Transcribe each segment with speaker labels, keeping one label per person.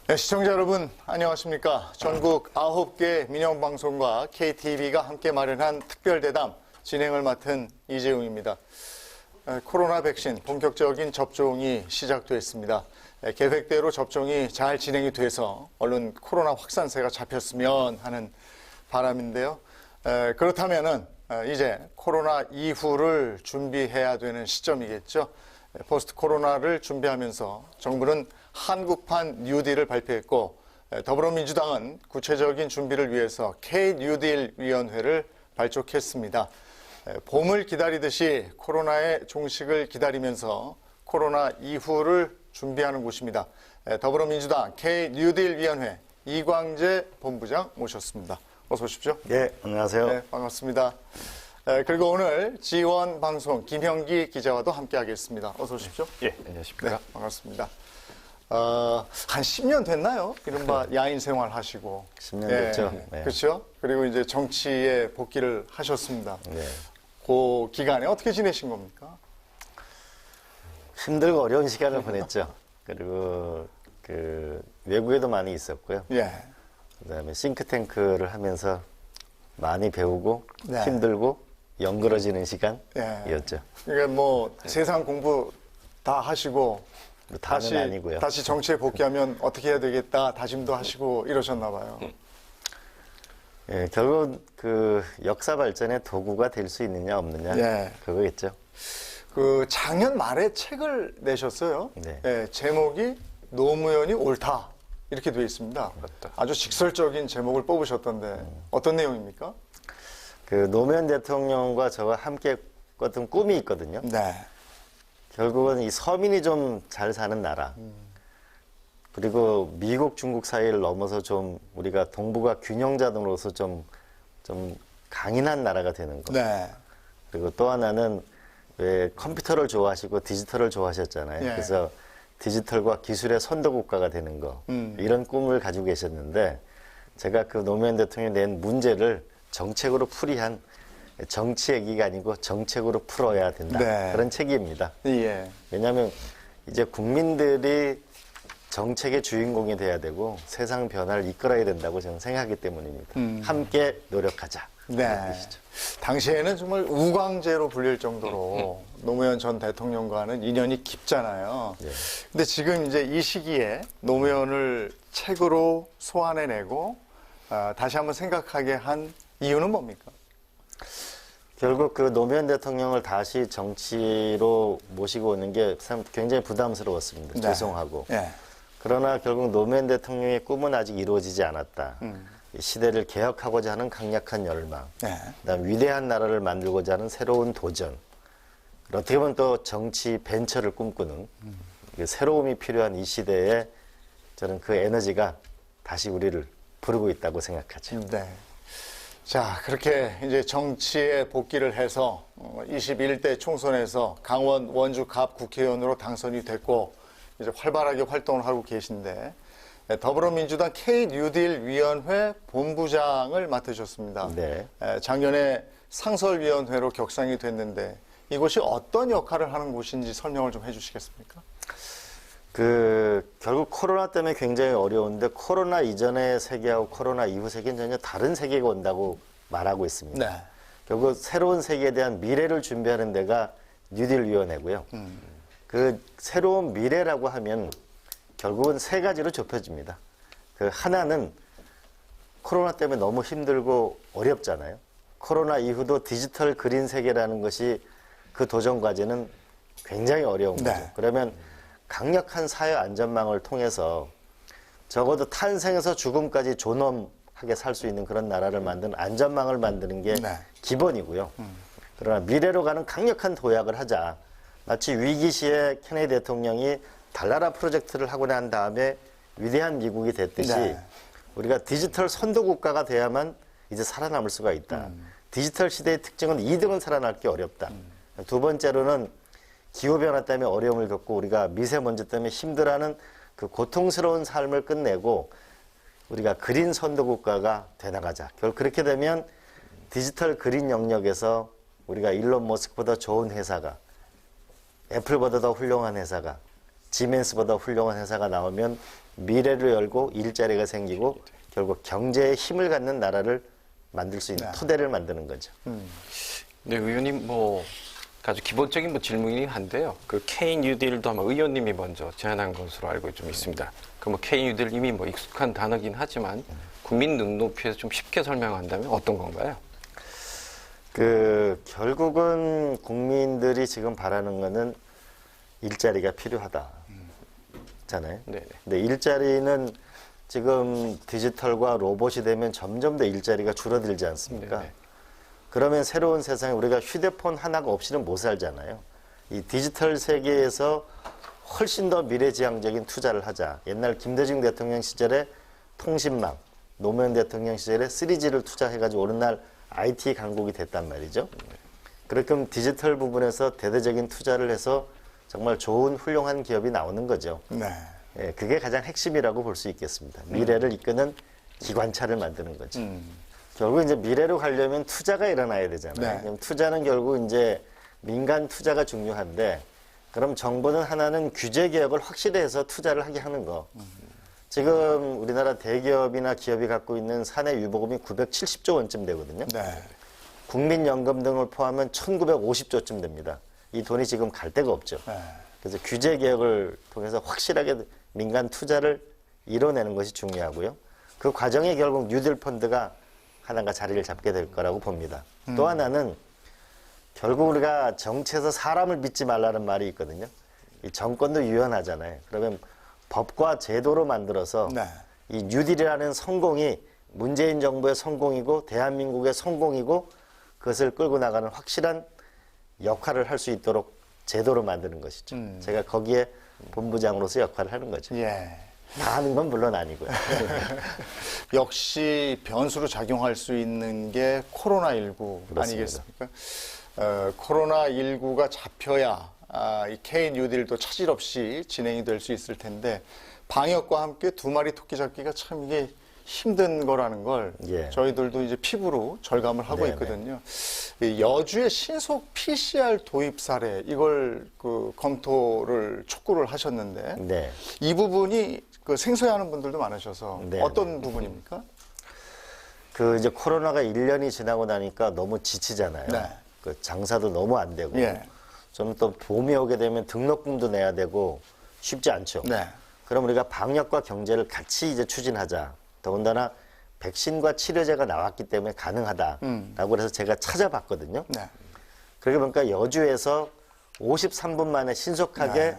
Speaker 1: 네, 시청자 여러분 안녕하십니까. 전국 9개 민영방송과 KTV가 함께 마련한 특별대담 진행을 맡은 이재웅입니다. 코로나 백신 본격적인 접종이 시작됐습니다. 계획대로 접종이 잘 진행이 돼서 얼른 코로나 확산세가 잡혔으면 하는 바람인데요. 그렇다면은 이제 코로나 이후를 준비해야 되는 시점이겠죠. 포스트 코로나를 준비하면서 정부는 한국판 뉴딜을 발표했고, 더불어민주당은 구체적인 준비를 위해서 K-뉴딜 위원회를 발족했습니다. 봄을 기다리듯이 코로나의 종식을 기다리면서 코로나 이후를 준비하는 곳입니다. 더불어민주당 K-뉴딜 위원회 이광재 본부장 모셨습니다. 어서 오십시오.
Speaker 2: 네, 안녕하세요.
Speaker 1: 네, 반갑습니다. 그리고 오늘 지원 방송 김형기 기자와도 함께하겠습니다. 어서 오십시오.
Speaker 2: 예, 안녕하십니까.
Speaker 1: 네, 반갑습니다. 한 10년 됐나요? 이른바 야인 생활 하시고.
Speaker 2: 10년 됐죠. 네.
Speaker 1: 그렇죠. 그리고 이제 정치에 복귀를 하셨습니다.
Speaker 2: 네.
Speaker 1: 그 기간에 어떻게 지내신 겁니까?
Speaker 2: 힘들고 어려운 시간을 보냈죠. 그리고 외국에도 많이 있었고요.
Speaker 1: 예.
Speaker 2: 그다음에 싱크탱크를 하면서 많이 배우고
Speaker 1: 네.
Speaker 2: 힘들고 연그러지는 시간이었죠.
Speaker 1: 그러니까 뭐 세상 공부 다 하시고
Speaker 2: 다는 아니고요.
Speaker 1: 다시 정치에 복귀하면 어떻게 해야 되겠다 다짐도 하시고 이러셨나 봐요.
Speaker 2: 예, 결국 그 역사 발전의 도구가 될 수 있느냐 없느냐
Speaker 1: 예.
Speaker 2: 그거겠죠.
Speaker 1: 그 작년 말에 책을 내셨어요.
Speaker 2: 네.
Speaker 1: 예, 제목이 노무현이 옳다 이렇게 되어 있습니다.
Speaker 2: 맞다.
Speaker 1: 아주 직설적인 제목을 뽑으셨던데 어떤 내용입니까?
Speaker 2: 그 노무현 대통령과 저와 함께 꿨던 꿈이 있거든요.
Speaker 1: 네.
Speaker 2: 결국은 이 서민이 좀 잘 사는 나라, 그리고 미국, 중국 사이를 넘어서 좀 우리가 동북아 균형자로서 좀 강인한 나라가 되는 거.
Speaker 1: 네.
Speaker 2: 그리고 또 하나는 왜 컴퓨터를 좋아하시고 디지털을 좋아하셨잖아요.
Speaker 1: 예.
Speaker 2: 그래서 디지털과 기술의 선도국가가 되는 거. 이런 꿈을 가지고 계셨는데 제가 그 노무현 대통령이 낸 문제를 정책으로 풀이한 정치 얘기가 아니고 정책으로 풀어야 된다.
Speaker 1: 네.
Speaker 2: 그런 책입니다.
Speaker 1: 예.
Speaker 2: 왜냐하면 이제 국민들이 정책의 주인공이 돼야 되고 세상 변화를 이끌어야 된다고 저는 생각하기 때문입니다. 함께 노력하자.
Speaker 1: 네.
Speaker 2: 그런 뜻이죠.
Speaker 1: 당시에는 정말 우광재로 불릴 정도로 노무현 전 대통령과는 인연이 깊잖아요.
Speaker 2: 네.
Speaker 1: 근데 지금 이제 이 시기에 노무현을 책으로 소환해내고 다시 한번 생각하게 한 이유는 뭡니까?
Speaker 2: 결국 그 노무현 대통령을 다시 정치로 모시고 오는 게 참 굉장히 부담스러웠습니다.
Speaker 1: 네.
Speaker 2: 죄송하고.
Speaker 1: 예.
Speaker 2: 그러나 결국 노무현 대통령의 꿈은 아직 이루어지지 않았다. 이 시대를 개혁하고자 하는 강력한 열망,
Speaker 1: 예.
Speaker 2: 그다음 위대한 나라를 만들고자 하는 새로운 도전, 어떻게 보면 또 정치 벤처를 꿈꾸는 새로움이 필요한 이 시대에 저는 그 에너지가 다시 우리를 부르고 있다고 생각하죠.
Speaker 1: 네. 자, 그렇게 이제 정치에 복귀를 해서 21대 총선에서 강원 원주 갑 국회의원으로 당선이 됐고 이제 활발하게 활동을 하고 계신데 더불어민주당 K-뉴딜 위원회 본부장을 맡으셨습니다.
Speaker 2: 네.
Speaker 1: 작년에 상설위원회로 격상이 됐는데 이곳이 어떤 역할을 하는 곳인지 설명을 좀 해주시겠습니까?
Speaker 2: 결국 코로나 때문에 굉장히 어려운데 코로나 이전의 세계하고 코로나 이후 세계는 전혀 다른 세계가 온다고 말하고 있습니다.
Speaker 1: 네.
Speaker 2: 결국 새로운 세계에 대한 미래를 준비하는 데가 뉴딜 위원회고요. 그 새로운 미래라고 하면 결국은 세 가지로 좁혀집니다. 그 하나는 코로나 때문에 너무 힘들고 어렵잖아요. 코로나 이후도 디지털 그린 세계라는 것이 그 도전 과제는 굉장히 어려운 거죠.
Speaker 1: 네.
Speaker 2: 그러면 강력한 사회 안전망을 통해서 적어도 탄생에서 죽음까지 존엄하게 살 수 있는 그런 나라를 만드는 안전망을 만드는 게
Speaker 1: 네.
Speaker 2: 기본이고요. 그러나 미래로 가는 강력한 도약을 하자. 마치 위기 시에 케네디 대통령이 달나라 프로젝트를 하고 난 다음에 위대한 미국이 됐듯이
Speaker 1: 네.
Speaker 2: 우리가 디지털 선도 국가가 돼야만 이제 살아남을 수가 있다. 디지털 시대의 특징은 2등은 살아날 게 어렵다. 두 번째로는 기후변화 때문에 어려움을 겪고 우리가 미세먼지 때문에 힘들어하는 그 고통스러운 삶을 끝내고 우리가 그린 선도국가가 되나가자. 결국 그렇게 되면 디지털 그린 영역에서 우리가 일론 머스크보다 좋은 회사가, 애플보다 더 훌륭한 회사가, 지멘스보다 훌륭한 회사가 나오면 미래를 열고 일자리가 생기고 결국 경제에 힘을 갖는 나라를 만들 수 있는 토대를 만드는 거죠.
Speaker 3: 네, 의원님 아주 기본적인 질문이긴 한데요. 그 K 뉴딜도 아마 의원님이 먼저 제안한 것으로 알고 좀 있습니다. 그 K 뉴딜 이미 익숙한 단어긴 하지만 국민 눈높이에서 좀 쉽게 설명한다면 어떤 건가요?
Speaker 2: 결국은 국민들이 지금 바라는 거는 일자리가 필요하다. 잖아요.
Speaker 3: 네네.
Speaker 2: 근데 일자리는 지금 디지털과 로봇이 되면 점점 더 일자리가 줄어들지 않습니까?
Speaker 3: 네네.
Speaker 2: 그러면 새로운 세상에 우리가 휴대폰 하나가 없이는 못 살잖아요. 이 디지털 세계에서 훨씬 더 미래지향적인 투자를 하자. 옛날 김대중 대통령 시절에 통신망, 노무현 대통령 시절에 3G를 투자해가지고 오늘날 IT 강국이 됐단 말이죠. 그렇게 디지털 부분에서 대대적인 투자를 해서 정말 좋은 훌륭한 기업이 나오는 거죠.
Speaker 1: 네.
Speaker 2: 예, 그게 가장 핵심이라고 볼 수 있겠습니다. 미래를 이끄는 기관차를 만드는 거죠. 결국 이제 미래로 가려면 투자가 일어나야 되잖아요.
Speaker 1: 네.
Speaker 2: 그럼 투자는 결국 이제 민간 투자가 중요한데, 그럼 정부는 하나는 규제 개혁을 확실히 해서 투자를 하게 하는 거. 지금 우리나라 대기업이나 기업이 갖고 있는 사내 유보금이 970조 원쯤 되거든요.
Speaker 1: 네.
Speaker 2: 국민연금 등을 포함하면 1950조쯤 됩니다. 이 돈이 지금 갈 데가 없죠.
Speaker 1: 네.
Speaker 2: 그래서 규제 개혁을 통해서 확실하게 민간 투자를 이뤄내는 것이 중요하고요. 그 과정에 결국 뉴딜 펀드가 하나가 자리를 잡게 될 거라고 봅니다. 또 하나는 결국 우리가 정치에서 사람을 믿지 말라는 말이 있거든요. 이 정권도 유연하잖아요. 그러면 법과 제도로 만들어서
Speaker 1: 네.
Speaker 2: 이 뉴딜이라는 성공이 문재인 정부의 성공이고 대한민국의 성공이고 그것을 끌고 나가는 확실한 역할을 할 수 있도록 제도로 만드는 것이죠. 제가 거기에 본부장으로서 역할을 하는 거죠.
Speaker 1: 예.
Speaker 2: 다 하는 건 물론 아니고요.
Speaker 1: 역시 변수로 작용할 수 있는 게 코로나19
Speaker 2: 그렇습니다.
Speaker 1: 아니겠습니까? 코로나19가 잡혀야 이 K 뉴딜도 차질 없이 진행이 될 수 있을 텐데 방역과 함께 두 마리 토끼 잡기가 참 이게 힘든 거라는 걸
Speaker 2: 예.
Speaker 1: 저희들도 이제 피부로 절감을 하고
Speaker 2: 네네.
Speaker 1: 있거든요. 이 여주의 신속 PCR 도입 사례 이걸 검토를 촉구를 하셨는데
Speaker 2: 네.
Speaker 1: 이 부분이 생소해하는 분들도 많으셔서
Speaker 2: 네,
Speaker 1: 어떤 부분입니까?
Speaker 2: 이제 코로나가 1년이 지나고 나니까 너무 지치잖아요.
Speaker 1: 네.
Speaker 2: 장사도 너무 안 되고.
Speaker 1: 예.
Speaker 2: 저는 또 봄이 오게 되면 등록금도 내야 되고 쉽지 않죠.
Speaker 1: 네.
Speaker 2: 그럼 우리가 방역과 경제를 같이 이제 추진하자. 더군다나 백신과 치료제가 나왔기 때문에 가능하다라고 해서 제가 찾아봤거든요.
Speaker 1: 네.
Speaker 2: 그러게 보니까 여주에서 53분 만에 신속하게
Speaker 1: 네.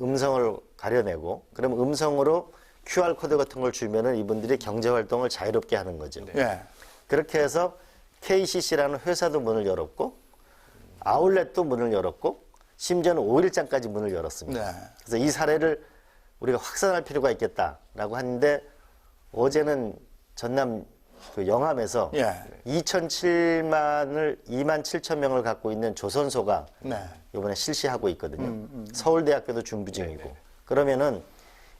Speaker 2: 음성을 가려내고, 그럼 음성으로 QR코드 같은 걸 주면은 이분들이 경제활동을 자유롭게 하는 거죠.
Speaker 1: 예.
Speaker 2: 그렇게 해서 KCC라는 회사도 문을 열었고, 아울렛도 문을 열었고, 심지어는 5일장까지 문을 열었습니다.
Speaker 1: 네.
Speaker 2: 그래서 이 사례를 우리가 확산할 필요가 있겠다라고 하는데, 어제는 전남 영암에서
Speaker 1: 예.
Speaker 2: 2만 7천 명을 갖고 있는 조선소가
Speaker 1: 네.
Speaker 2: 이번에 실시하고 있거든요. 서울대학교도 준비 중이고. 그러면은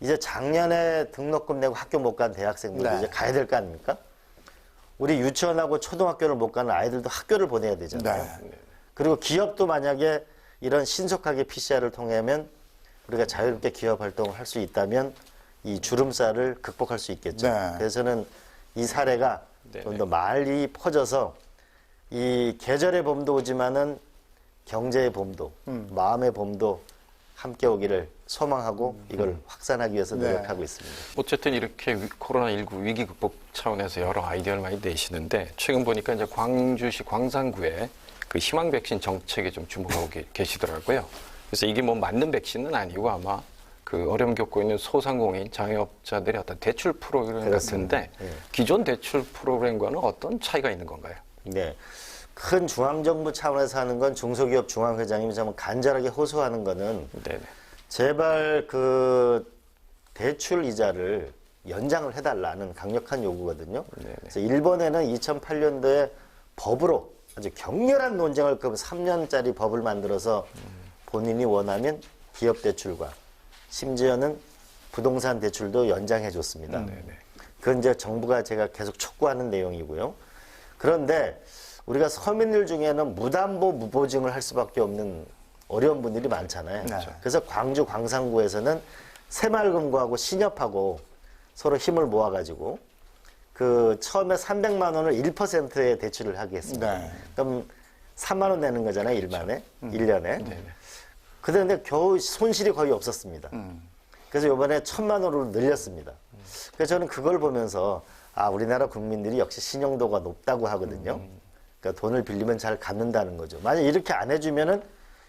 Speaker 2: 이제 작년에 등록금 내고 학교 못 간 대학생들도
Speaker 1: 네.
Speaker 2: 이제 가야 될 거 아닙니까? 우리 유치원하고 초등학교를 못 가는 아이들도 학교를 보내야 되잖아요.
Speaker 1: 네.
Speaker 2: 그리고 기업도 만약에 이런 신속하게 PCR을 통하면 우리가 자유롭게 기업 활동을 할 수 있다면 이 주름살을 극복할 수 있겠죠.
Speaker 1: 네.
Speaker 2: 그래서는 이 사례가 좀 더 많이 퍼져서 이 계절의 봄도 오지만은 경제의 봄도, 마음의 봄도 함께 오기를 소망하고 이걸 확산하기 위해서
Speaker 1: 네.
Speaker 2: 노력하고 있습니다.
Speaker 3: 어쨌든 이렇게 코로나19 위기 극복 차원에서 여러 아이디어를 많이 내시는데 최근 보니까 이제 광주시 광산구에 그 희망 백신 정책에 좀 주목하고 계시더라고요. 그래서 이게 맞는 백신은 아니고 아마 그 어려움 겪고 있는 소상공인 자영업자들의 어떤 대출 프로그램
Speaker 2: 그렇습니다.
Speaker 3: 같은데
Speaker 2: 예.
Speaker 3: 기존 대출 프로그램과는 어떤 차이가 있는 건가요?
Speaker 2: 네. 큰 중앙정부 차원에서 하는 건 중소기업 중앙회장님이 정말 간절하게 호소하는 거는
Speaker 3: 네네.
Speaker 2: 제발 대출 이자를 연장을 해달라는 강력한 요구거든요.
Speaker 3: 네네.
Speaker 2: 그래서 일본에는 2008년도에 법으로 아주 격렬한 논쟁을 그 3년짜리 법을 만들어서 본인이 원하면 기업 대출과 심지어는 부동산 대출도 연장해 줬습니다. 그건 이제 정부가 제가 계속 촉구하는 내용이고요. 그런데 우리가 서민들 중에는 무담보 무보증을 할 수밖에 없는 어려운 분들이 많잖아요.
Speaker 1: 네.
Speaker 2: 그래서 광주 광산구에서는 새마을금고하고 신협하고 서로 힘을 모아가지고 그 처음에 300만 원을 1%의 대출을 하게 했습니다.
Speaker 1: 네.
Speaker 2: 그럼 3만 원 내는 거잖아요, 일만에, 1년에.
Speaker 3: 네네.
Speaker 2: 그런데 겨우 손실이 거의 없었습니다. 그래서 이번에 1,000만 원으로 늘렸습니다. 그래서 저는 그걸 보면서 아, 우리나라 국민들이 역시 신용도가 높다고 하거든요. 그러니까 돈을 빌리면 잘 갚는다는 거죠. 만약 이렇게 안 해주면은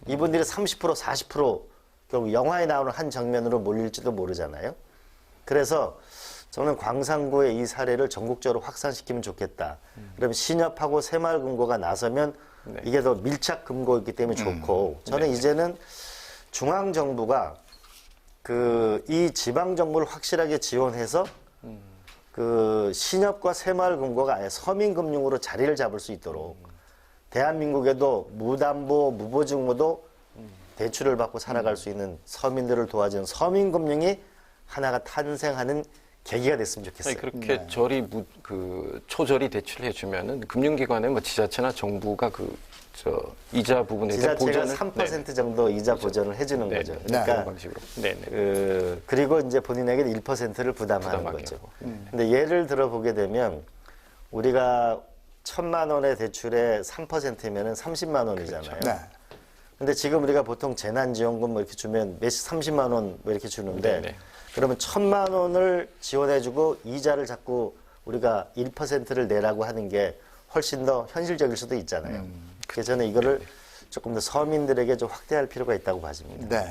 Speaker 2: 이분들이 30%, 40% 결국 영화에 나오는 한 장면으로 몰릴지도 모르잖아요. 그래서 저는 광산구의 이 사례를 전국적으로 확산시키면 좋겠다. 그럼 신협하고 새마을금고가 나서면
Speaker 3: 네.
Speaker 2: 이게 더 밀착 금고이기 때문에 좋고 저는 이제는 중앙 정부가 그 이 지방 정부를 확실하게 지원해서 그 신협과 새마을금고가 아예 서민금융으로 자리를 잡을 수 있도록 대한민국에도 무담보 무보증모도 대출을 받고 살아갈 수 있는 서민들을 도와주는 서민금융이 하나가 탄생하는 계기가 됐으면 좋겠어요.
Speaker 3: 아니, 그렇게 초저리 대출을 해주면은 금융기관에 뭐 지자체나 정부가 이자 부분에 대한
Speaker 2: 지자체가
Speaker 3: 보전을
Speaker 2: 3% 정도 이자 보전을 해주는
Speaker 3: 네,
Speaker 2: 거죠.
Speaker 3: 네.
Speaker 2: 그러니까
Speaker 3: 그런 방식으로. 네네.
Speaker 2: 그리고 이제 본인에게 1%를 부담하는
Speaker 3: 부담하게
Speaker 2: 거죠.
Speaker 3: 하고.
Speaker 2: 근데 예를 들어 보게 되면 우리가 1,000만 원의 대출에 3%면은 30만 원이잖아요.
Speaker 1: 네.
Speaker 2: 근데 지금 우리가 보통 재난지원금 뭐 이렇게 주면 매시 30만 원 뭐 이렇게 주는데
Speaker 3: 네네.
Speaker 2: 그러면 1,000만 원을 지원해주고 이자를 자꾸 우리가 1%를 내라고 하는 게 훨씬 더 현실적일 수도 있잖아요. 그래서 저는 이거를 조금 더 서민들에게 좀 확대할 필요가 있다고 봐집니다.
Speaker 1: 네.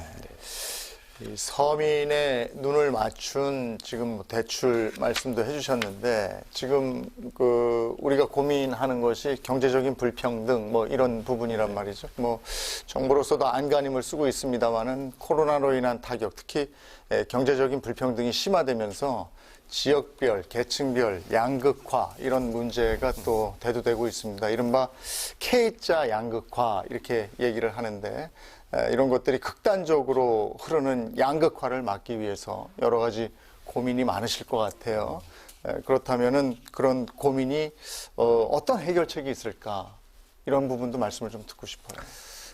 Speaker 1: 이 서민의 눈을 맞춘 지금 대출 말씀도 해주셨는데 지금 그 우리가 고민하는 것이 경제적인 불평등 뭐 이런 부분이란 말이죠. 뭐 정부로서도 안간힘을 쓰고 있습니다만은 코로나로 인한 타격, 특히 경제적인 불평등이 심화되면서 지역별, 계층별, 양극화 이런 문제가 또 대두되고 있습니다. 이른바 K자 양극화 이렇게 얘기를 하는데 이런 것들이 극단적으로 흐르는 양극화를 막기 위해서 여러 가지 고민이 많으실 것 같아요. 그렇다면은 그런 고민이 어떤 해결책이 있을까 이런 부분도 말씀을 좀 듣고 싶어요.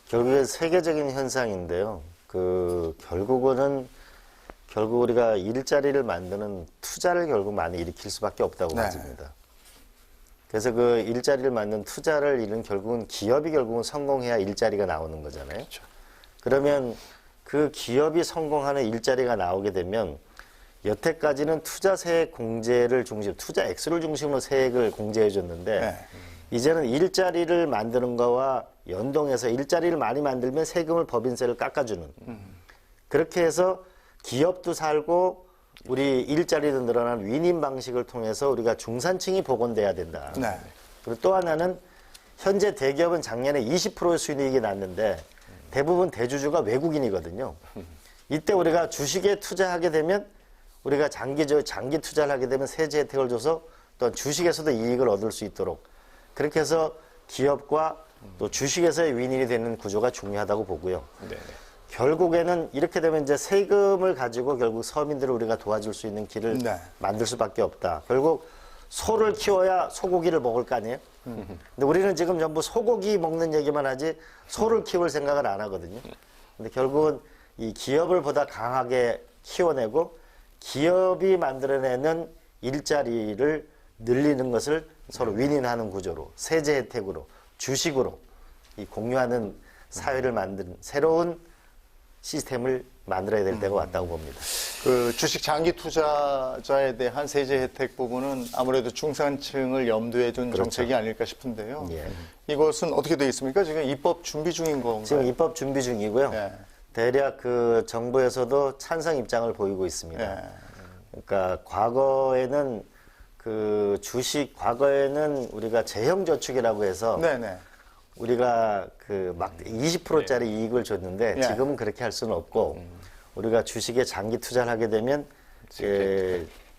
Speaker 2: 결국에 세계적인 현상인데요. 결국 우리가 일자리를 만드는 투자를 결국 많이 일으킬 수밖에 없다고
Speaker 1: 네.
Speaker 2: 봐집니다. 그래서 그 일자리를 만든 투자를 이룬 결국은 기업이 결국은 성공해야 일자리가 나오는 거잖아요.
Speaker 3: 그렇죠.
Speaker 2: 그러면 그 기업이 성공하는 일자리가 나오게 되면 여태까지는 투자세 공제를 투자 액수를 중심으로 세액을 공제해 줬는데
Speaker 1: 네.
Speaker 2: 이제는 일자리를 만드는 거와 연동해서 일자리를 많이 만들면 세금을 법인세를 깎아주는 그렇게 해서 기업도 살고 우리 일자리도 늘어난 윈윈 방식을 통해서 우리가 중산층이 복원돼야 된다.
Speaker 1: 네.
Speaker 2: 그리고 또 하나는 현재 대기업은 작년에 20%의 수익이 났는데 대부분 대주주가 외국인이거든요. 이때 우리가 주식에 투자하게 되면 우리가 장기 투자를 하게 되면 세제 혜택을 줘서 또 주식에서도 이익을 얻을 수 있도록 그렇게 해서 기업과 또 주식에서의 윈윈이 되는 구조가 중요하다고 보고요.
Speaker 3: 네네.
Speaker 2: 결국에는 이렇게 되면 이제 세금을 가지고 결국 서민들을 우리가 도와줄 수 있는 길을
Speaker 1: 네.
Speaker 2: 만들 수밖에 없다. 결국 소를 키워야 소고기를 먹을 거 아니에요? 근데 우리는 지금 전부 소고기 먹는 얘기만 하지 소를 키울 생각을 안 하거든요. 근데 결국은 이 기업을 보다 강하게 키워내고 기업이 만들어내는 일자리를 늘리는 것을 서로 윈윈하는 구조로 세제 혜택으로 주식으로 이 공유하는 사회를 만드는 새로운 시스템을 만들어야 될 때가 왔다고 봅니다.
Speaker 1: 그 주식 장기 투자자에 대한 세제 혜택 부분은 아무래도 중산층을 염두에 둔
Speaker 2: 그렇죠.
Speaker 1: 정책이 아닐까 싶은데요.
Speaker 2: 예.
Speaker 1: 이것은 어떻게 되어 있습니까? 지금 입법 준비 중인 건가요?
Speaker 2: 지금 입법 준비 중이고요.
Speaker 1: 예.
Speaker 2: 대략 그 정부에서도 찬성 입장을 보이고 있습니다.
Speaker 1: 예.
Speaker 2: 그러니까 과거에는 과거에는 우리가 재형저축이라고 해서
Speaker 1: 네네.
Speaker 2: 우리가 그 막 20%짜리 이익을 줬는데
Speaker 1: 예.
Speaker 2: 지금은 그렇게 할 수는 없고 우리가 주식에 장기 투자를 하게 되면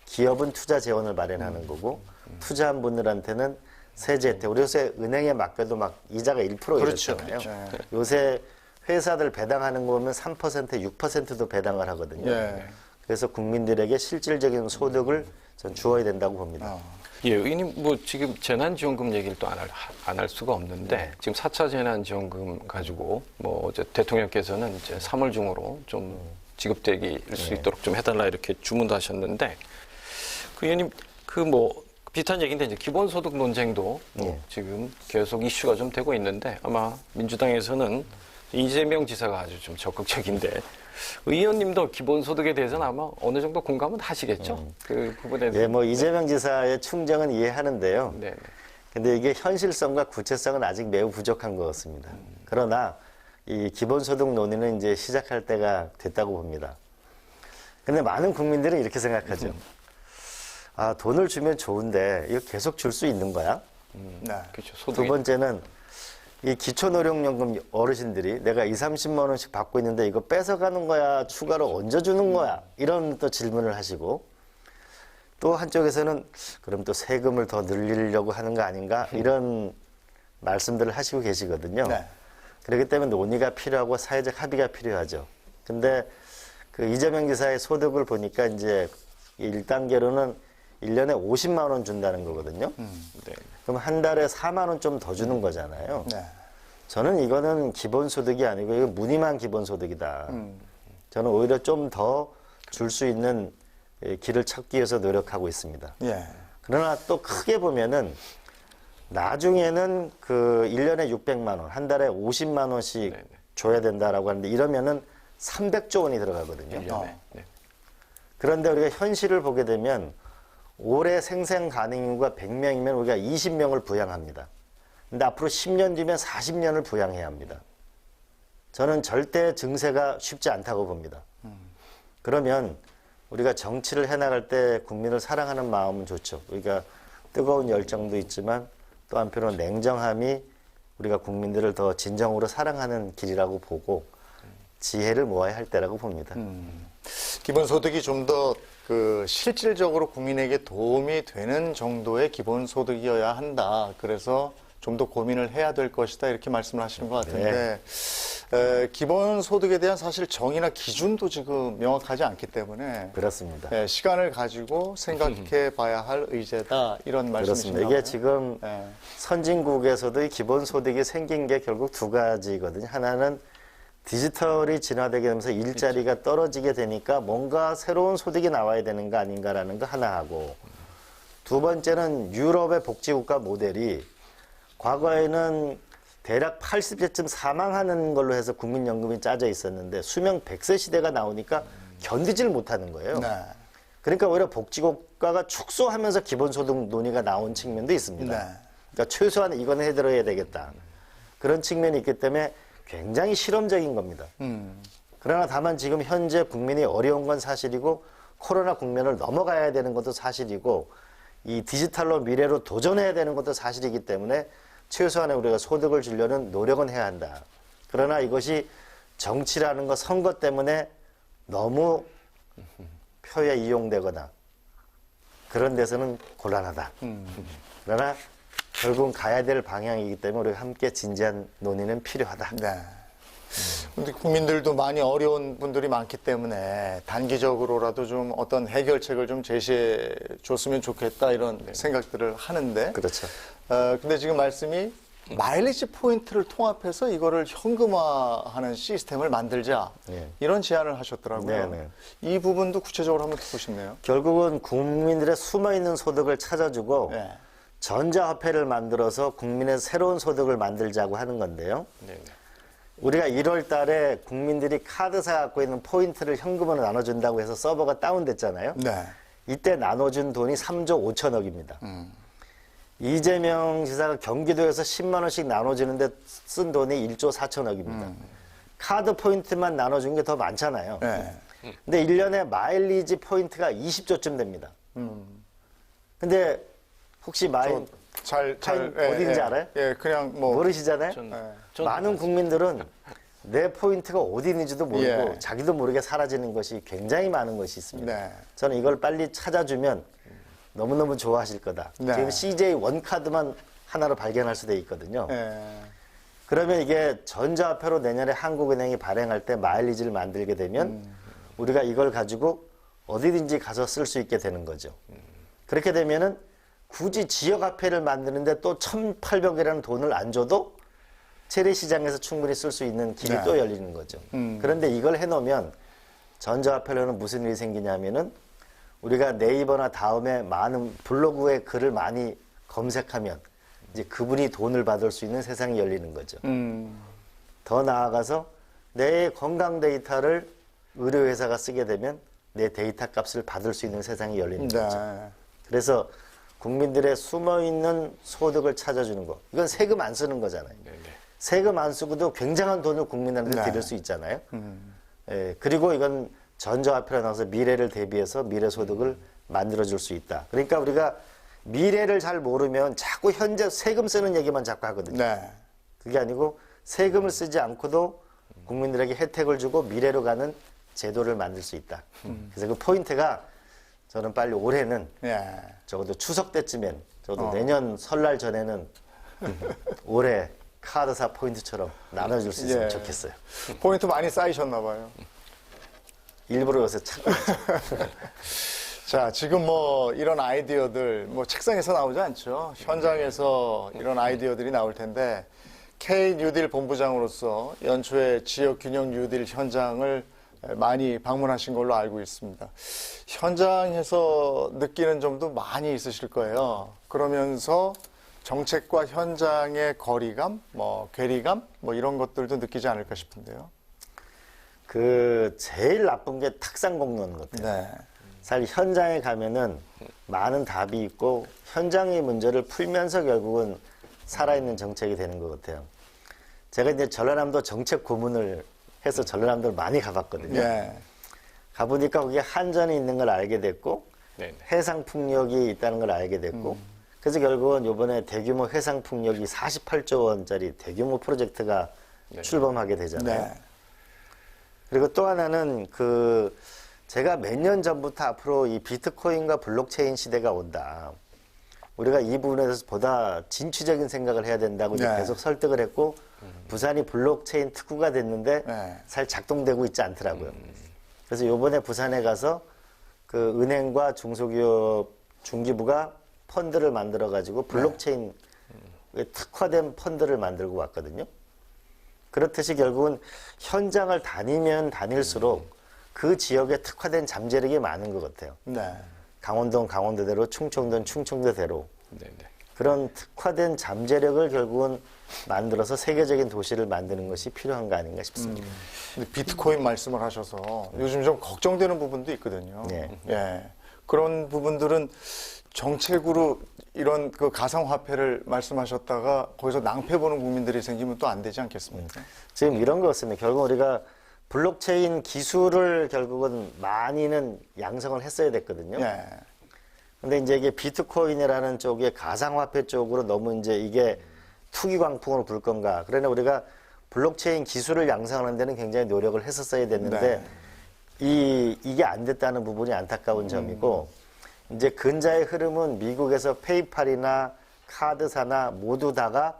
Speaker 2: 기업은 투자 재원을 마련하는 거고 투자한 분들한테는 세제 혜택. 우리 요새 은행에 맡겨도 막 이자가 1%
Speaker 1: 그렇죠.
Speaker 2: 이렇잖아요.
Speaker 1: 그렇죠.
Speaker 2: 요새 회사들 배당하는 거 보면 3%, 6%도 배당을 하거든요.
Speaker 1: 예.
Speaker 2: 그래서 국민들에게 실질적인 소득을 전 주어야 된다고 봅니다.
Speaker 3: 예, 의원님 뭐 지금 재난지원금 얘기를 또 안 할 수가 없는데 지금 4차 재난지원금 가지고 뭐 어제 대통령께서는 이제 3월 중으로 좀 지급될 수 있도록 좀 해달라 이렇게 주문도 하셨는데 그 의원님 그 뭐 비슷한 얘기인데 이제 기본소득 논쟁도 뭐 지금 계속 이슈가 좀 되고 있는데 아마 민주당에서는 이재명 지사가 아주 좀 적극적인데 의원님도 기본소득에 대해서는 아마 어느 정도 공감은 하시겠죠? 그 부분에 대해서.
Speaker 2: 예, 뭐 이재명 지사의 충정은 이해하는데요.
Speaker 3: 네.
Speaker 2: 근데 이게 현실성과 구체성은 아직 매우 부족한 것 같습니다. 그러나 이 기본소득 논의는 이제 시작할 때가 됐다고 봅니다. 근데 많은 국민들은 이렇게 생각하죠. 아, 돈을 주면 좋은데 이거 계속 줄 수 있는 거야?
Speaker 1: 네.
Speaker 3: 그렇죠.
Speaker 2: 두
Speaker 3: 소득이
Speaker 2: 번째는 이 기초노령연금 어르신들이 내가 30만 원씩 받고 있는데 이거 뺏어가는 거야? 추가로 얹어주는 거야? 이런 또 질문을 하시고 또 한쪽에서는 그럼 또 세금을 더 늘리려고 하는 거 아닌가? 이런 말씀들을 하시고 계시거든요.
Speaker 1: 네.
Speaker 2: 그렇기 때문에 논의가 필요하고 사회적 합의가 필요하죠. 근데 그 이재명 지사의 소득을 보니까 이제 1단계로는 1년에 50만 원 준다는 거거든요.
Speaker 3: 네.
Speaker 2: 그럼 한 달에 4만 원 좀 더 주는 거잖아요.
Speaker 1: 네.
Speaker 2: 저는 이거는 기본소득이 아니고 이거 무늬만 기본소득이다. 저는 오히려 좀 더 줄 수 있는 길을 찾기 위해서 노력하고 있습니다.
Speaker 1: 예.
Speaker 2: 그러나 또 크게 보면은 나중에는 그 1년에 600만 원, 한 달에 50만 원씩
Speaker 3: 네네.
Speaker 2: 줘야 된다라고 하는데 이러면은 300조 원이 들어가거든요.
Speaker 3: 1년에. 네.
Speaker 2: 그런데 우리가 현실을 보게 되면 올해 생생 가능 인구가 100명이면 우리가 20명을 부양합니다. 근데 앞으로 10년 뒤면 40년을 부양해야 합니다. 저는 절대 증세가 쉽지 않다고 봅니다. 그러면 우리가 정치를 해나갈 때 국민을 사랑하는 마음은 좋죠. 우리가 뜨거운 열정도 있지만 또 한편으로 냉정함이 우리가 국민들을 더 진정으로 사랑하는 길이라고 보고 지혜를 모아야 할 때라고 봅니다.
Speaker 1: 기본소득이 좀 더 그 실질적으로 국민에게 도움이 되는 정도의 기본소득이어야 한다. 그래서 좀 더 고민을 해야 될 것이다. 이렇게 말씀을 하시는 것 같은데 기본소득에 대한 사실 정의나 기준도 지금 명확하지 않기 때문에
Speaker 2: 그렇습니다.
Speaker 1: 시간을 가지고 생각해 봐야 할 의제다. 이런 말씀이신가요?
Speaker 2: 그렇습니다. 이게 지금
Speaker 1: 네.
Speaker 2: 선진국에서도 이 기본소득이 생긴 게 결국 두 가지거든요. 하나는 디지털이 진화되게 되면서 일자리가 떨어지게 되니까 뭔가 새로운 소득이 나와야 되는 거 아닌가라는 거 하나 하고 두 번째는 유럽의 복지국가 모델이 과거에는 대략 80세쯤 사망하는 걸로 해서 국민연금이 짜져 있었는데 수명 100세 시대가 나오니까 견디질 못하는 거예요.
Speaker 1: 네.
Speaker 2: 그러니까 오히려 복지국가가 축소하면서 기본소득 논의가 나온 측면도 있습니다.
Speaker 1: 네.
Speaker 2: 그러니까 최소한 이건 해드려야 되겠다. 그런 측면이 있기 때문에 굉장히 실험적인 겁니다. 그러나 다만 지금 현재 국민이 어려운 건 사실이고 코로나 국면을 넘어가야 되는 것도 사실이고 이 디지털로 미래로 도전해야 되는 것도 사실이기 때문에 최소한의 우리가 소득을 주려는 노력은 해야 한다. 그러나 이것이 정치라는 거 선거 때문에 너무 표에 이용되거나 그런 데서는 곤란하다. 그러나 결국은 가야 될 방향이기 때문에 우리가 함께 진지한 논의는 필요하다.
Speaker 1: 네. 근데 국민들도 많이 어려운 분들이 많기 때문에 단기적으로라도 좀 어떤 해결책을 좀 제시해 줬으면 좋겠다 이런 생각들을 하는데.
Speaker 2: 그렇죠.
Speaker 1: 근데 지금 말씀이 마일리지 포인트를 통합해서 이거를 현금화하는 시스템을 만들자.
Speaker 2: 예.
Speaker 1: 이런 제안을 하셨더라고요.
Speaker 2: 네네.
Speaker 1: 이 부분도 구체적으로 한번 듣고 싶네요.
Speaker 2: 결국은 국민들의 숨어있는 소득을 찾아주고
Speaker 1: 네.
Speaker 2: 전자화폐를 만들어서 국민의 새로운 소득을 만들자고 하는 건데요.
Speaker 3: 네.
Speaker 2: 우리가 1월 달에 국민들이 카드사 갖고 있는 포인트를 현금으로 나눠준다고 해서 서버가 다운됐잖아요.
Speaker 1: 네.
Speaker 2: 이때 나눠준 돈이 3조 5천억입니다. 이재명 지사가 경기도에서 10만 원씩 나눠주는데 쓴 돈이 1조 4천억입니다. 카드 포인트만 나눠준 게 더 많잖아요.
Speaker 1: 네.
Speaker 2: 근데 1년에 마일리지 포인트가 20조쯤 됩니다. 근데 혹시 어딘지 알아요?
Speaker 1: 예, 그냥 뭐.
Speaker 2: 모르시잖아요?
Speaker 3: 전
Speaker 2: 많은 국민들은 내 포인트가 어디 있는지도 모르고
Speaker 1: 예.
Speaker 2: 자기도 모르게 사라지는 것이 굉장히 많은 것이 있습니다.
Speaker 1: 네.
Speaker 2: 저는 이걸 빨리 찾아주면 너무너무 좋아하실 거다.
Speaker 1: 네.
Speaker 2: 지금 CJ 원카드만 하나로 발견할 수도 있거든요.
Speaker 1: 예.
Speaker 2: 그러면 이게 전자화폐로 내년에 한국은행이 발행할 때 마일리지를 만들게 되면 우리가 이걸 가지고 어디든지 가서 쓸 수 있게 되는 거죠. 그렇게 되면은 굳이 지역화폐를 만드는데 또 1,800이라는 돈을 안 줘도 재래시장에서 충분히 쓸 수 있는 길이
Speaker 1: 네.
Speaker 2: 또 열리는 거죠. 그런데 이걸 해놓으면 전자화폐로는 무슨 일이 생기냐면은 우리가 네이버나 다음에 많은 블로그에 글을 많이 검색하면 이제 그분이 돈을 받을 수 있는 세상이 열리는 거죠. 더 나아가서 내 건강 데이터를 의료회사가 쓰게 되면 내 데이터 값을 받을 수 있는 세상이 열리는 거죠.
Speaker 1: 네.
Speaker 2: 그래서 국민들의 숨어있는 소득을 찾아주는 거. 이건 세금 안 쓰는 거잖아요.
Speaker 3: 네네.
Speaker 2: 세금 안 쓰고도 굉장한 돈을 국민한테
Speaker 1: 네.
Speaker 2: 드릴 수 있잖아요. 예, 그리고 이건 전자화폐로 나와서 미래를 대비해서 미래 소득을 만들어줄 수 있다. 그러니까 우리가 미래를 잘 모르면 자꾸 현재 세금 쓰는 얘기만 자꾸 하거든요.
Speaker 1: 네.
Speaker 2: 그게 아니고 세금을 쓰지 않고도 국민들에게 혜택을 주고 미래로 가는 제도를 만들 수 있다. 그래서 그 포인트가 저는 빨리 올해는
Speaker 1: 예.
Speaker 2: 적어도 추석 때쯤엔 적어도 내년 설날 전에는 올해 카드사 포인트처럼 나눠줄 수 있으면
Speaker 1: 예.
Speaker 2: 좋겠어요.
Speaker 1: 포인트 많이 쌓이셨나 봐요.
Speaker 2: 일부러 요새 찾고 있죠.
Speaker 1: 자, 지금 뭐 이런 아이디어들 뭐 책상에서 나오지 않죠. 현장에서 이런 아이디어들이 나올 텐데 K 뉴딜 본부장으로서 연초에 지역 균형 뉴딜 현장을 많이 방문하신 걸로 알고 있습니다. 현장에서 느끼는 점도 많이 있으실 거예요. 그러면서 정책과 현장의 거리감, 뭐 괴리감, 뭐 이런 것들도 느끼지 않을까 싶은데요.
Speaker 2: 그 제일 나쁜 게 탁상 공론인 것 같아요.
Speaker 1: 네.
Speaker 2: 사실 현장에 가면은 많은 답이 있고 현장의 문제를 풀면서 결국은 살아있는 정책이 되는 것 같아요. 제가 이제 전라남도 정책 고문을 해서 전라남도를 많이 가봤거든요.
Speaker 1: 예.
Speaker 2: 가보니까 거기에 한전이 있는 걸 알게 됐고
Speaker 3: 네네.
Speaker 2: 해상풍력이 있다는 걸 알게 됐고 그래서 결국은 이번에 대규모 해상풍력이 48조 원짜리 대규모 프로젝트가
Speaker 3: 네.
Speaker 2: 출범하게 되잖아요.
Speaker 1: 네.
Speaker 2: 그리고 또 하나는 그 제가 몇 년 전부터 앞으로 이 비트코인과 블록체인 시대가 온다. 우리가 이 부분에 대해서 보다 진취적인 생각을 해야 된다고 이제
Speaker 1: 네.
Speaker 2: 계속 설득을 했고 부산이 블록체인 특구가 됐는데
Speaker 1: 네.
Speaker 2: 잘 작동되고 있지 않더라고요. 그래서 요번에 부산에 가서 그 은행과 중소기업 중기부가 펀드를 만들어 가지고 블록체인 특화된 펀드를 만들고 왔거든요. 그렇듯이 결국은 현장을 다니면 다닐수록 그 지역에 특화된 잠재력이 많은 것 같아요.
Speaker 1: 네.
Speaker 2: 강원도는 강원도대로, 충청도는 충청도대로
Speaker 3: 네네.
Speaker 2: 그런 특화된 잠재력을 결국은 만들어서 세계적인 도시를 만드는 것이 필요한 거 아닌가 싶습니다.
Speaker 1: 근데 비트코인 말씀을 하셔서 요즘 좀 걱정되는 부분도 있거든요.
Speaker 2: 네.
Speaker 1: 예. 그런 부분들은 정책으로 이런 그 가상화폐를 말씀하셨다가 거기서 낭패 보는 국민들이 생기면 또 안 되지 않겠습니까?
Speaker 2: 지금 이런 거 같습니다. 결국 우리가 블록체인 기술을 결국은 많이는 양성을 했어야 됐거든요.
Speaker 1: 예.
Speaker 2: 근데 이제 이게 비트코인이라는 쪽에 가상화폐 쪽으로 너무 이제 이게 투기 광풍으로 불 건가. 그러나 우리가 블록체인 기술을 양성하는 데는 굉장히 노력을 했었어야 됐는데 이게 안 됐다는 부분이 안타까운 점이고 이제 근자의 흐름은 미국에서 페이팔이나 카드사나 모두 다가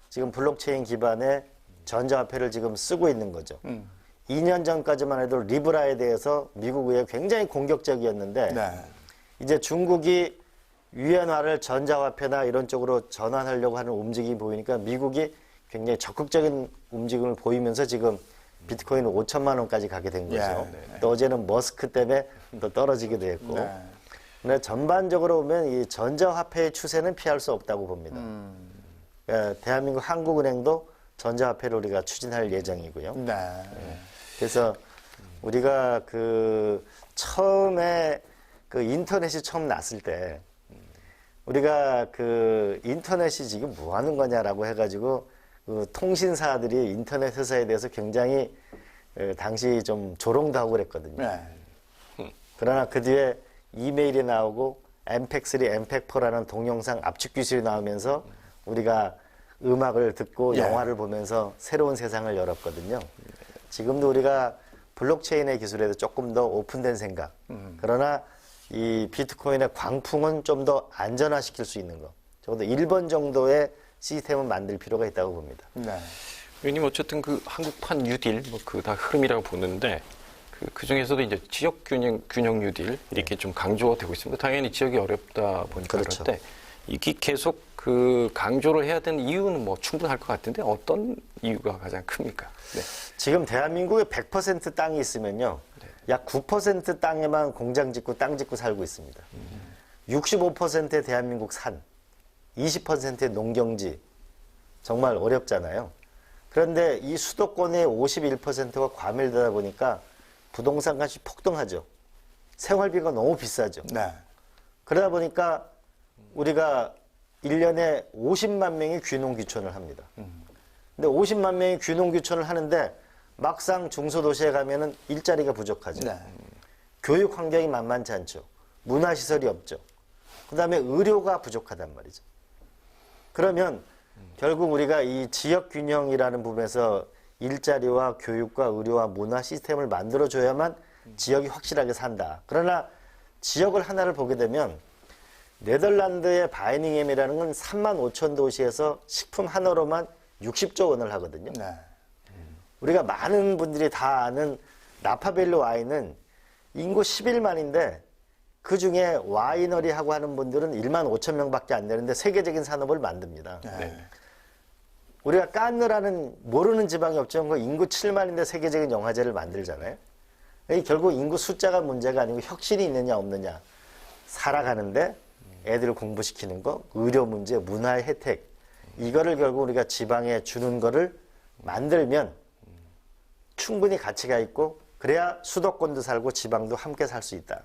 Speaker 2: 지금 블록체인 기반의 전자화폐를 지금 쓰고 있는 거죠. 2년 전까지만 해도 리브라에 대해서 미국 의회 굉장히 공격적이었는데
Speaker 1: 네.
Speaker 2: 이제 중국이 유엔화를 전자화폐나 이런 쪽으로 전환하려고 하는 움직임이 보이니까 미국이 굉장히 적극적인 움직임을 보이면서 지금 비트코인은 5천만 원까지 가게 된 거죠.
Speaker 1: 예.
Speaker 2: 또 어제는 머스크 때문에 또 떨어지기도 했고.
Speaker 1: 네.
Speaker 2: 근데 전반적으로 보면 이 전자화폐의 추세는 피할 수 없다고 봅니다. 예, 대한민국 한국은행도 전자화폐를 우리가 추진할 예정이고요.
Speaker 1: 네.
Speaker 2: 그래서 우리가 그 처음에 그 인터넷이 처음 났을 때 우리가 그 인터넷이 지금 뭐 하는 거냐라고 해가지고 그 통신사들이 인터넷 회사에 대해서 굉장히 당시 좀 조롱도 하고 그랬거든요.
Speaker 1: 네.
Speaker 2: 그러나 그 뒤에 이메일이 나오고 엠팩3, 엠팩4라는 동영상 압축 기술이 나오면서 우리가 음악을 듣고
Speaker 1: 예.
Speaker 2: 영화를 보면서 새로운 세상을 열었거든요. 지금도 우리가 블록체인의 기술에 대해서 조금 더 오픈된 생각. 그러나 이 비트코인의 광풍은 좀 더 안전화시킬 수 있는 거. 적어도 1번 정도의 시스템을 만들 필요가 있다고 봅니다.
Speaker 1: 네.
Speaker 3: 의원님 어쨌든 그 한국판 뉴딜 뭐 그 다 흐름이라고 보는데 그 중에서도 이제 지역 균형 뉴딜 이렇게 좀 강조가 되고 있습니다. 당연히 지역이 어렵다 보니까
Speaker 2: 그렇죠.
Speaker 3: 그럴 때 이게 계속 그 강조를 해야 되는 이유는 뭐 충분할 것 같은데 어떤 이유가 가장 큽니까? 네.
Speaker 2: 지금 대한민국에 100% 땅이 있으면요. 약 9% 땅에만 공장 짓고 땅 짓고 살고 있습니다. 65%의 대한민국 산, 20%의 농경지, 정말 어렵잖아요. 그런데 이 수도권의 51%가 과밀되다 보니까 부동산 값이 폭등하죠. 생활비가 너무 비싸죠.
Speaker 1: 네.
Speaker 2: 그러다 보니까 우리가 1년에 50만 명이 귀농귀촌을 합니다. 근데 50만 명이 귀농귀촌을 하는데 막상 중소도시에 가면은 일자리가 부족하죠.
Speaker 1: 네.
Speaker 2: 교육 환경이 만만치 않죠. 문화시설이 없죠. 그 다음에 의료가 부족하단 말이죠. 그러면 결국 우리가 이 지역균형이라는 부분에서 일자리와 교육과 의료와 문화 시스템을 만들어줘야만 지역이 확실하게 산다. 그러나 지역을 하나를 보게 되면 네덜란드의 바이닝햄이라는 건 3만 5천 도시에서 식품 하나로만 60조 원을 하거든요.
Speaker 1: 네.
Speaker 2: 우리가 많은 분들이 다 아는 나파밸리 와인은 인구 11만인데 그 중에 와이너리 하고 하는 분들은 1만 5천 명밖에 안 되는데 세계적인 산업을 만듭니다.
Speaker 1: 네.
Speaker 2: 우리가 깐느라는 모르는 지방이 없지만 그 인구 7만인데 세계적인 영화제를 만들잖아요. 이게 결국 인구 숫자가 문제가 아니고 혁신이 있느냐 없느냐. 살아가는데 애들을 공부시키는 거, 의료 문제, 문화의 혜택 이거를 결국 우리가 지방에 주는 거를 만들면 충분히 가치가 있고 그래야 수도권도 살고 지방도 함께 살 수 있다.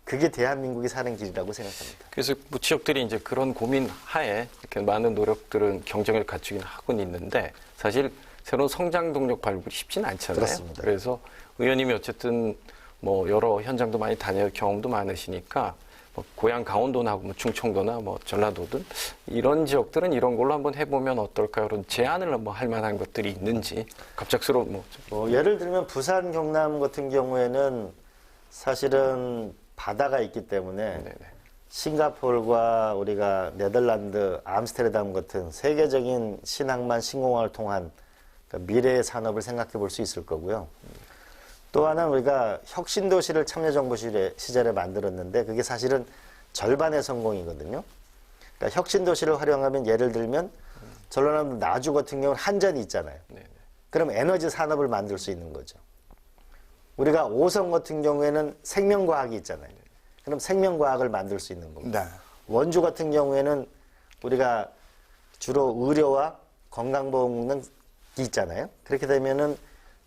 Speaker 2: 그게 대한민국이 사는 길이라고 생각합니다.
Speaker 3: 그래서 뭐 지역들이 이제 그런 고민 하에 이렇게 많은 노력들은 경쟁을 갖추긴 하고는 있는데 사실 새로운 성장 동력 발굴이 쉽지는 않잖아요.
Speaker 2: 그렇습니다.
Speaker 3: 그래서 의원님이 어쨌든 뭐 여러 현장도 많이 다녀 경험도 많으시니까 뭐 고향 강원도나 뭐 충청도나 뭐 전라도든 이런 지역들은 이런 걸로 한번 해보면 어떨까요? 그런 제안을 뭐 할 만한 것들이 있는지 갑작스러운
Speaker 2: 뭐 예를 들면 부산, 경남 같은 경우에는 사실은 바다가 있기 때문에
Speaker 3: 네네.
Speaker 2: 싱가포르와 우리가 네덜란드, 암스테르담 같은 세계적인 신항만 신공항을 통한 그러니까 미래의 산업을 생각해 볼 수 있을 거고요. 또 하나는 우리가 혁신도시를 참여정부 시절에 만들었는데 그게 사실은 절반의 성공이거든요. 그러니까 혁신도시를 활용하면 예를 들면 전라남도 나주 같은 경우는 한전이 있잖아요.
Speaker 3: 네네.
Speaker 2: 그럼 에너지 산업을 만들 수 있는 거죠. 우리가 오성 같은 경우에는 생명과학이 있잖아요. 그럼 생명과학을 만들 수 있는 겁니다.
Speaker 1: 네.
Speaker 2: 원주 같은 경우에는 우리가 주로 의료와 건강보험은 있잖아요. 그렇게 되면은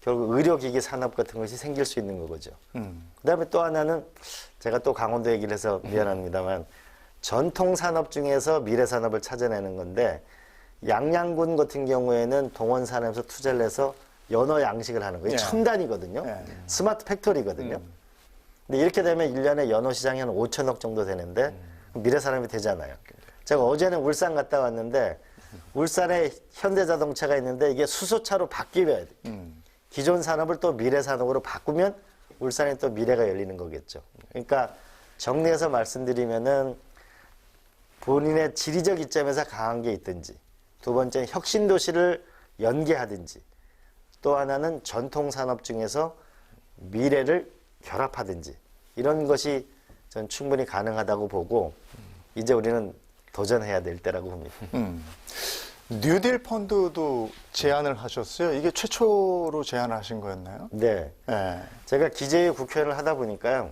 Speaker 2: 결국 의료기기 산업 같은 것이 생길 수 있는 거죠. 그다음에 또 하나는 제가 또 강원도 얘기를 해서 미안합니다만 전통 산업 중에서 미래 산업을 찾아내는 건데 양양군 같은 경우에는 동원 산업에서 투자를 해서 연어 양식을 하는 거예요.
Speaker 1: 예.
Speaker 2: 첨단이거든요.
Speaker 1: 예.
Speaker 2: 스마트 팩토리거든요. 근데 이렇게 되면 1년에 연어 시장이 한 5천억 정도 되는데 미래 산업이 되잖아요. 제가 어제는 울산 갔다 왔는데 울산에 현대자동차가 있는데 이게 수소차로 바뀌어야 돼. 기존 산업을 또 미래 산업으로 바꾸면 울산에 또 미래가 열리는 거겠죠. 그러니까 정리해서 말씀드리면은 본인의 지리적 이점에서 강한 게 있든지 두 번째는 혁신 도시를 연계하든지 또 하나는 전통 산업 중에서 미래를 결합하든지 이런 것이 전 충분히 가능하다고 보고 이제 우리는 도전해야 될 때라고 봅니다.
Speaker 1: 뉴딜 펀드도 제안을 하셨어요. 이게 최초로 제안하신 거였나요?
Speaker 2: 네.
Speaker 1: 네.
Speaker 2: 제가 기재위 국회의원을 하다 보니까요.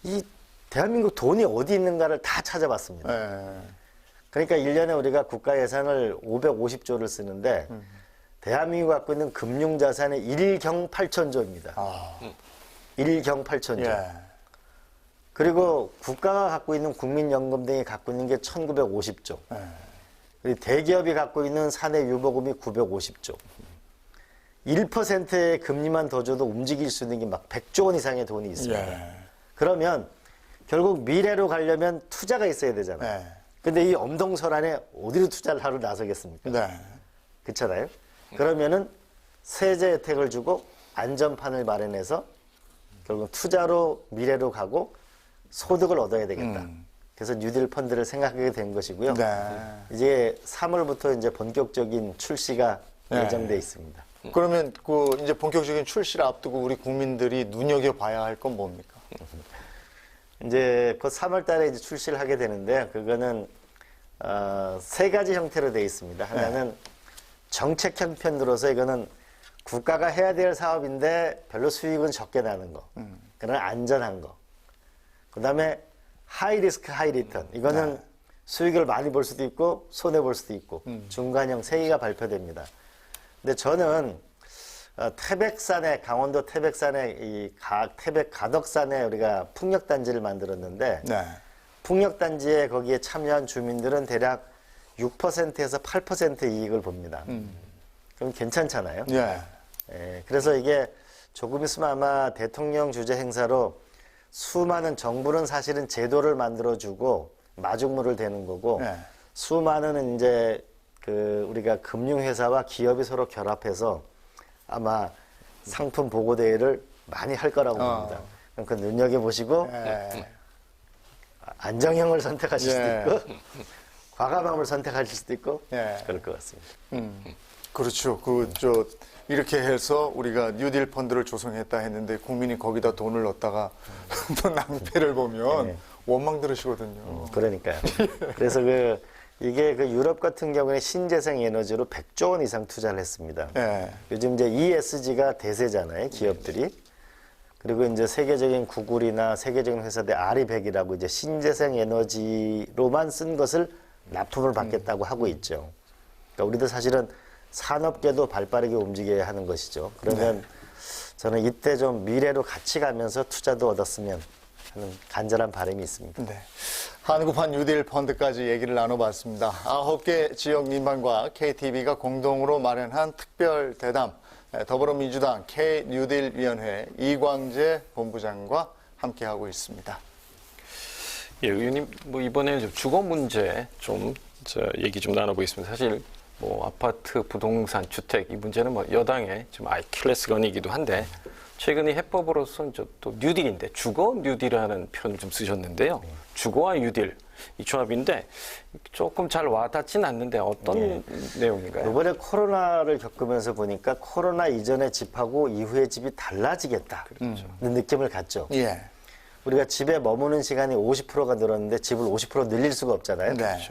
Speaker 2: 이 대한민국 돈이 어디 있는가를 다 찾아봤습니다.
Speaker 1: 네.
Speaker 2: 그러니까 1년에 우리가 국가 예산을 550조를 쓰는데 대한민국이 갖고 있는 금융자산의 1경 8천조입니다.
Speaker 1: 아,
Speaker 2: 1경 8천조.
Speaker 1: 예.
Speaker 2: 그리고 국가가 갖고 있는 국민연금 등이 갖고 있는 게 1950조.
Speaker 1: 예.
Speaker 2: 그리고 대기업이 갖고 있는 사내 유보금이 950조. 1%의 금리만 더 줘도 움직일 수 있는 게 막 100조 원 이상의 돈이 있습니다.
Speaker 1: 예.
Speaker 2: 그러면 결국 미래로 가려면 투자가 있어야 되잖아요.
Speaker 1: 네.
Speaker 2: 근데 이 엄동설안에 어디로 투자를 하러 나서겠습니까?
Speaker 1: 네.
Speaker 2: 그렇잖아요. 그러면은 세제 혜택을 주고 안전판을 마련해서 결국 투자로 미래로 가고 소득을 얻어야 되겠다. 그래서 뉴딜 펀드를 생각하게 된 것이고요.
Speaker 1: 네.
Speaker 2: 이제 3월부터 이제 본격적인 출시가
Speaker 1: 네.
Speaker 2: 예정돼 있습니다.
Speaker 1: 그러면 그 이제 본격적인 출시를 앞두고 우리 국민들이 눈여겨봐야 할 건 뭡니까?
Speaker 2: 이제 곧 3월 달에 이제 출시를 하게 되는데 그거는 세 가지 형태로 되어 있습니다. 하나는 정책 형편으로서 이거는 국가가 해야 될 사업인데 별로 수익은 적게 나는 거. 그러나 안전한 거. 그다음에 하이 리스크 하이 리턴. 이거는 수익을 많이 볼 수도 있고 손해 볼 수도 있고 중간형 세 개가 발표됩니다. 근데 저는 태백산에 강원도 태백산에 태백 가덕산에 우리가 풍력단지를 만들었는데
Speaker 1: 네.
Speaker 2: 풍력단지에 거기에 참여한 주민들은 대략 6%에서 8% 이익을 봅니다. 그럼 괜찮잖아요.
Speaker 1: 예.
Speaker 2: 예, 그래서 이게 조금 있으면 아마 대통령 주재 행사로 수많은 정부는 사실은 제도를 만들어주고 마중물을 대는 거고
Speaker 1: 네.
Speaker 2: 수많은 이제 그 우리가 금융회사와 기업이 서로 결합해서 아마 상품 보고 대회를 많이 할 거라고 봅니다. 그럼 그 눈여겨 보시고
Speaker 1: 예.
Speaker 2: 안정형을 선택하실
Speaker 1: 예.
Speaker 2: 수도 있고 과감함을 선택하실 수도 있고
Speaker 1: 예.
Speaker 2: 그럴 것 같습니다.
Speaker 1: 그렇죠. 이렇게 해서 우리가 뉴딜 펀드를 조성했다 했는데 국민이 거기다 돈을 넣었다가 또 낭패를 보면
Speaker 2: 네.
Speaker 1: 원망 들으시거든요.
Speaker 2: 그러니까요. 그래서 이게 유럽 같은 경우에 신재생 에너지로 100조 원 이상 투자를 했습니다.
Speaker 1: 예.
Speaker 2: 요즘 이제 ESG가 대세잖아요, 기업들이. 그리고 이제 세계적인 구글이나 세계적인 회사들 아리백이라고 이제 신재생 에너지로만 쓴 것을 납품을 받겠다고 하고 있죠. 그러니까 우리도 사실은 산업계도 발빠르게 움직여야 하는 것이죠. 그러면 저는 이때 좀 미래로 같이 가면서 투자도 얻었으면 하는 간절한 바람이 있습니다.
Speaker 1: 네. 한국판 뉴딜 펀드까지 얘기를 나눠봤습니다. 9개 지역 민방과 KTV가 공동으로 마련한 특별 대담, 더불어민주당 K-뉴딜위원회 이광재 본부장과 함께하고 있습니다.
Speaker 3: 예, 의원님, 이번에 주거 문제 얘기 좀 나눠보겠습니다. 사실 아파트, 부동산, 주택 이 문제는 여당의 좀 아킬레스건이기도 한데 최근에 해법으로서는 또 뉴딜인데 주거 뉴딜이라는 표현을 좀 쓰셨는데요. 주거와 뉴딜 이 조합인데 조금 잘 와닿지는 않는데 어떤 내용인가요?
Speaker 2: 이번에 코로나를 겪으면서 보니까 코로나 이전의 집하고 이후의 집이 달라지겠다. 는 느낌을 갖죠.
Speaker 1: 예.
Speaker 2: 우리가 집에 머무는 시간이 50%가 늘었는데 집을 50% 늘릴 수가 없잖아요.
Speaker 1: 네.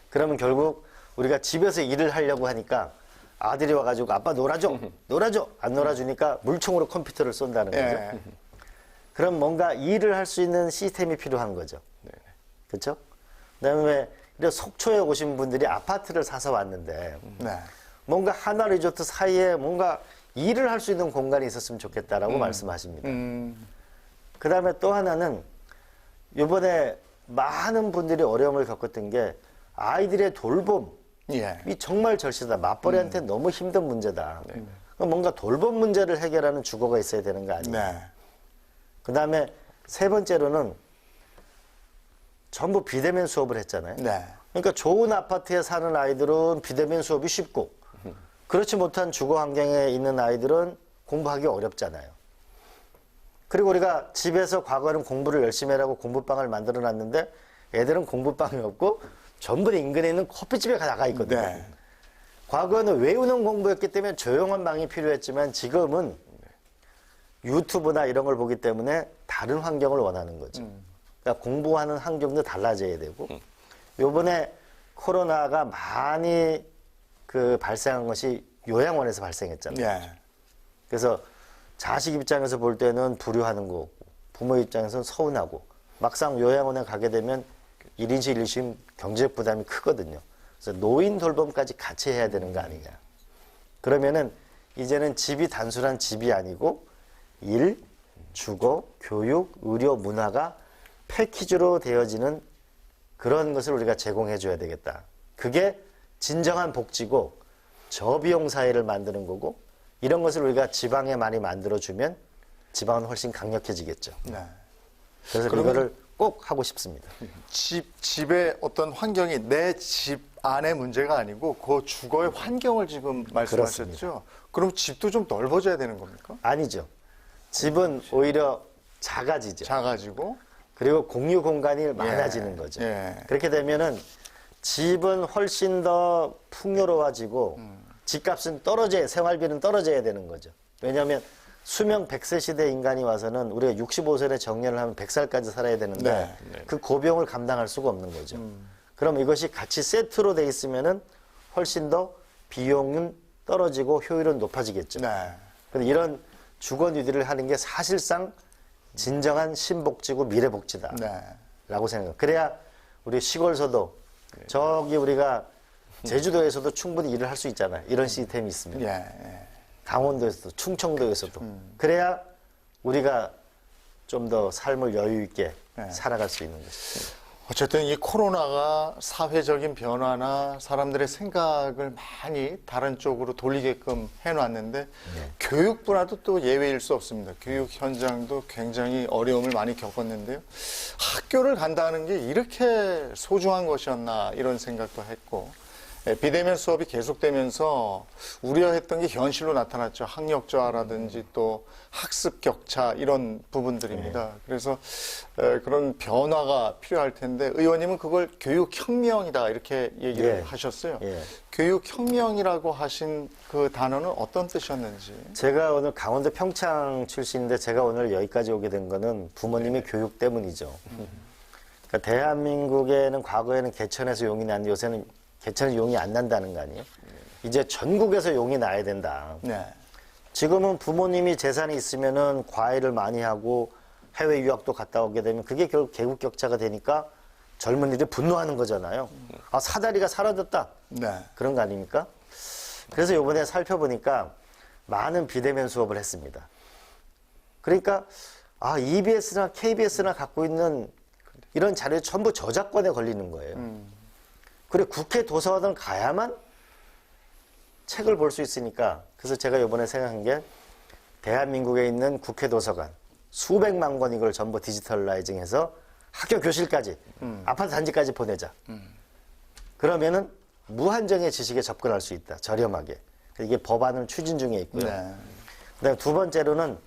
Speaker 2: 그러면 결국 우리가 집에서 일을 하려고 하니까 아들이 와가지고 아빠 놀아줘, 놀아줘. 안 놀아주니까 물총으로 컴퓨터를 쏜다는 거죠.
Speaker 1: 예.
Speaker 2: 그럼 뭔가 일을 할 수 있는 시스템이 필요한 거죠. 그렇죠? 그다음에 속초에 오신 분들이 아파트를 사서 왔는데
Speaker 1: 네.
Speaker 2: 뭔가 하나 리조트 사이에 뭔가 일을 할 수 있는 공간이 있었으면 좋겠다라고 말씀하십니다. 그다음에 또 하나는 이번에 많은 분들이 어려움을 겪었던 게 아이들의 돌봄이
Speaker 1: 예.
Speaker 2: 정말 절실하다. 맞벌이한테 너무 힘든 문제다. 그럼 뭔가 돌봄 문제를 해결하는 주거가 있어야 되는 거 아니에요?
Speaker 1: 네.
Speaker 2: 그다음에 세 번째로는 전부 비대면 수업을 했잖아요.
Speaker 1: 네.
Speaker 2: 그러니까 좋은 아파트에 사는 아이들은 비대면 수업이 쉽고 그렇지 못한 주거 환경에 있는 아이들은 공부하기 어렵잖아요. 그리고 우리가 집에서 과거에는 공부를 열심히 하라고 공부방을 만들어 놨는데 애들은 공부방이 없고 전부 다 인근에 있는 커피집에 나가 있거든요.
Speaker 1: 네.
Speaker 2: 과거에는 외우는 공부였기 때문에 조용한 방이 필요했지만 지금은 유튜브나 이런 걸 보기 때문에 다른 환경을 원하는 거죠. 그러니까 공부하는 환경도 달라져야 되고 요번에 코로나가 많이 발생한 것이 요양원에서 발생했잖아요.
Speaker 1: 예.
Speaker 2: 그래서 자식 입장에서 볼 때는 불효하는 거고 부모 입장에서는 서운하고 막상 요양원에 가게 되면 1인실 1심 경제적 부담이 크거든요. 그래서 노인 돌봄까지 같이 해야 되는 거 아니냐. 그러면은 이제는 집이 단순한 집이 아니고 일, 주거, 교육, 의료, 문화가 패키지로 되어지는 그런 것을 우리가 제공해 줘야 되겠다. 그게 진정한 복지고 저비용 사회를 만드는 거고 이런 것을 우리가 지방에 많이 만들어주면 지방은 훨씬 강력해지겠죠.
Speaker 1: 네.
Speaker 2: 그래서 이거를 꼭 하고 싶습니다.
Speaker 1: 집의 어떤 환경이 내 집 안의 문제가 아니고 그 주거의 환경을 지금 말씀하셨죠.
Speaker 2: 그렇습니다.
Speaker 1: 그럼 집도 좀 넓어져야 되는 겁니까?
Speaker 2: 아니죠. 집은 오히려 작아지죠.
Speaker 1: 작아지고.
Speaker 2: 그리고 공유 공간이 많아지는 거죠.
Speaker 1: 예.
Speaker 2: 그렇게 되면은 집은 훨씬 더 풍요로워지고 집값은 생활비는 떨어져야 되는 거죠. 왜냐하면 수명 100세 시대 인간이 와서는 우리가 65세에 정년을 하면 100살까지 살아야 되는데 그 고병을 감당할 수가 없는 거죠. 그럼 이것이 같이 세트로 돼 있으면은 훨씬 더 비용은 떨어지고 효율은 높아지겠죠.
Speaker 1: 네.
Speaker 2: 근데 이런 주거 뉴딜을 하는 게 사실상 진정한 신복지고 미래복지다.
Speaker 1: 네.
Speaker 2: 라고 생각해요. 그래야 우리 시골서도 저기 우리가 제주도에서도 충분히 일을 할 수 있잖아요. 이런 시스템이 있으면.
Speaker 1: 예. 예.
Speaker 2: 강원도에서도 충청도에서도. 그래야 우리가 좀 더 삶을 여유 있게
Speaker 1: 네.
Speaker 2: 살아갈 수 있는 것이죠.
Speaker 1: 어쨌든 이 코로나가 사회적인 변화나 사람들의 생각을 많이 다른 쪽으로 돌리게끔 해놨는데 교육 분야도 또 예외일 수 없습니다. 교육 현장도 굉장히 어려움을 많이 겪었는데요. 학교를 간다는 게 이렇게 소중한 것이었나 이런 생각도 했고 비대면 수업이 계속되면서 우려했던 게 현실로 나타났죠. 학력저하라든지 또 학습 격차 이런 부분들입니다. 그래서 그런 변화가 필요할 텐데 의원님은 그걸 교육혁명이다 이렇게 얘기를
Speaker 2: 예.
Speaker 1: 하셨어요.
Speaker 2: 예.
Speaker 1: 교육혁명이라고 하신 그 단어는 어떤 뜻이었는지.
Speaker 2: 제가 오늘 강원도 평창 출신인데 제가 오늘 여기까지 오게 된 거는 부모님의 교육 때문이죠. 그러니까 대한민국에는 과거에는 개천에서 용이 났는데 요새는 개천에서 용이 안 난다는 거 아니에요? 이제 전국에서 용이 나야 된다.
Speaker 1: 네.
Speaker 2: 지금은 부모님이 재산이 있으면은 과외를 많이 하고 해외 유학도 갔다 오게 되면 그게 결국 계급 격차가 되니까 젊은이들이 분노하는 거잖아요. 아, 사다리가 사라졌다.
Speaker 1: 네.
Speaker 2: 그런 거 아닙니까? 그래서 이번에 살펴보니까 많은 비대면 수업을 했습니다. 그러니까 아, EBS나 KBS나 갖고 있는 이런 자료 전부 저작권에 걸리는 거예요. 그리고 국회 도서관을 가야만 책을 볼 수 있으니까 그래서 제가 이번에 생각한 게 대한민국에 있는 국회 도서관 수백만 권 이걸 전부 디지털라이징해서 학교 교실까지 아파트 단지까지 보내자. 그러면은 무한정의 지식에 접근할 수 있다. 저렴하게. 이게 법안을 추진 중에 있고요.
Speaker 1: 네.
Speaker 2: 그다음에 두 번째로는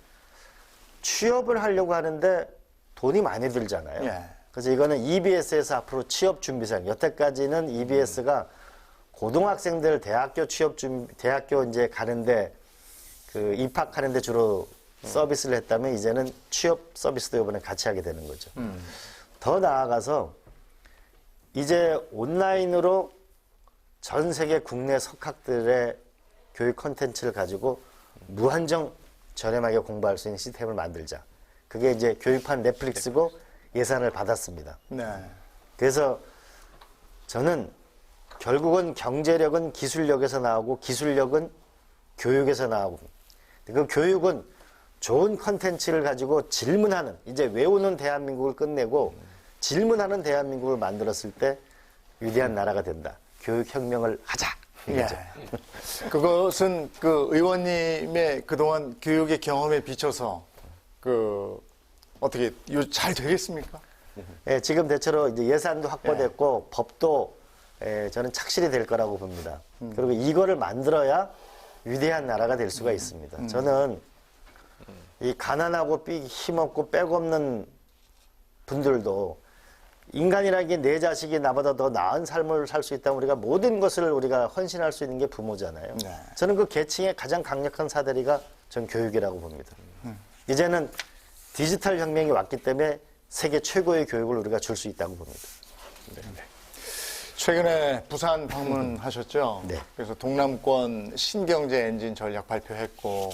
Speaker 2: 취업을 하려고 하는데 돈이 많이 들잖아요.
Speaker 1: 예.
Speaker 2: 그래서 이거는 EBS에서 앞으로 취업 준비생. 여태까지는 EBS가 고등학생들 대학교 대학교 이제 가는데 그 입학하는데 주로 서비스를 했다면 이제는 취업 서비스도 이번에 같이 하게 되는 거죠. 더 나아가서 이제 온라인으로 전 세계 국내 석학들의 교육 콘텐츠를 가지고 무한정 저렴하게 공부할 수 있는 시스템을 만들자. 그게 이제 교육판 넷플릭스고 예산을 받았습니다.
Speaker 1: 네.
Speaker 2: 그래서 저는 결국은 경제력은 기술력에서 나오고 기술력은 교육에서 나오고 그 교육은 좋은 컨텐츠를 가지고 질문하는 이제 외우는 대한민국을 끝내고 질문하는 대한민국을 만들었을 때 위대한 나라가 된다. 교육혁명을 하자. 이거죠.
Speaker 1: 예. 그것은 그 의원님의 그동안 교육의 경험에 비춰서 그 어떻게 잘 되겠습니까?
Speaker 2: 예, 지금 대체로 이제 예산도 확보됐고 법도 저는 착실히 될 거라고 봅니다. 그리고 이거를 만들어야 위대한 나라가 될 수가 있습니다. 저는 이 가난하고 힘없고 빽 없는 분들도 인간이라는 게 내 자식이 나보다 더 나은 삶을 살 수 있다면 우리가 모든 것을 우리가 헌신할 수 있는 게 부모잖아요.
Speaker 1: 네.
Speaker 2: 저는 그 계층의 가장 강력한 사다리가 전 교육이라고 봅니다. 이제는 디지털 혁명이 왔기 때문에 세계 최고의 교육을 우리가 줄 수 있다고 봅니다.
Speaker 1: 최근에 부산 방문하셨죠?
Speaker 2: 네.
Speaker 1: 그래서 동남권 신경제 엔진 전략 발표했고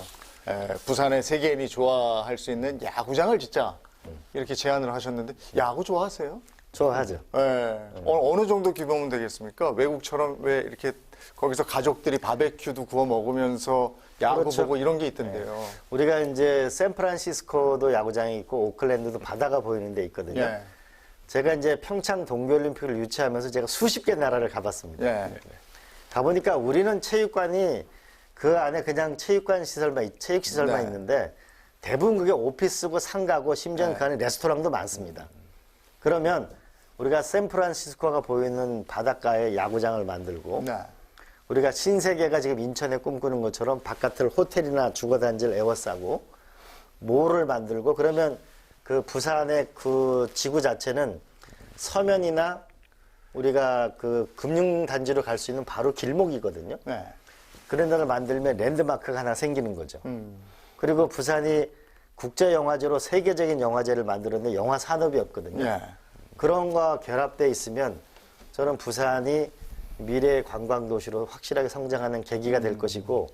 Speaker 1: 부산의 세계인이 좋아할 수 있는 야구장을 짓자 이렇게 제안을 하셨는데 야구 좋아하세요?
Speaker 2: 좋아하죠.
Speaker 1: 어느 정도 규모면 되겠습니까? 외국처럼 왜 이렇게 거기서 가족들이 바베큐도 구워 먹으면서 야구
Speaker 2: 그렇죠.
Speaker 1: 보고 이런 게 있던데요.
Speaker 2: 우리가 이제 샌프란시스코도 야구장이 있고 오클랜드도 바다가 보이는 데 있거든요.
Speaker 1: 예.
Speaker 2: 제가 이제 평창 동계올림픽을 유치하면서 제가 수십 개 나라를 가봤습니다.
Speaker 1: 예.
Speaker 2: 가보니까 우리는 체육관이 그 안에 그냥 체육관 시설만, 체육 시설만
Speaker 1: 네.
Speaker 2: 있는데 대부분 그게 오피스고 상가고 심지어는 그 안에 레스토랑도 많습니다. 그러면 우리가 샌프란시스코가 보이는 바닷가에 야구장을 만들고
Speaker 1: 네.
Speaker 2: 우리가 신세계가 지금 인천에 꿈꾸는 것처럼 바깥을 호텔이나 주거단지를 에워싸고 몰을 만들고 그러면 그 부산의 그 지구 자체는 서면이나 우리가 그 금융단지로 갈 수 있는 바로 길목이거든요.
Speaker 1: 네.
Speaker 2: 그런 데를 만들면 랜드마크가 하나 생기는 거죠. 그리고 부산이 국제영화제로 세계적인 영화제를 만들었는데 영화 산업이 없거든요.
Speaker 1: 예.
Speaker 2: 그런 거와 결합되어 있으면 저는 부산이 미래의 관광도시로 확실하게 성장하는 계기가 될 것이고,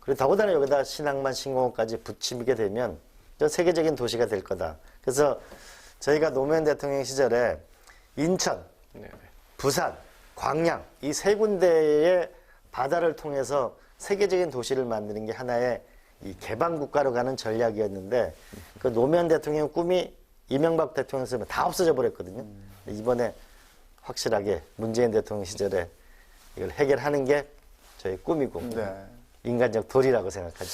Speaker 2: 그리고 더군다나 여기다 신항만 신공항까지 붙이게 되면 저 세계적인 도시가 될 거다. 그래서 저희가 노무현 대통령 시절에 인천,
Speaker 3: 네.
Speaker 2: 부산, 광양 이 세 군데의 바다를 통해서 세계적인 도시를 만드는 게 하나의 이 개방 국가로 가는 전략이었는데 그 노무현 대통령 꿈이 이명박 대통령 시절에 다 없어져 버렸거든요. 이번에 확실하게 문재인 대통령 시절에 이걸 해결하는 게 저희 꿈이고
Speaker 1: 네.
Speaker 2: 인간적 도리라고 생각하죠.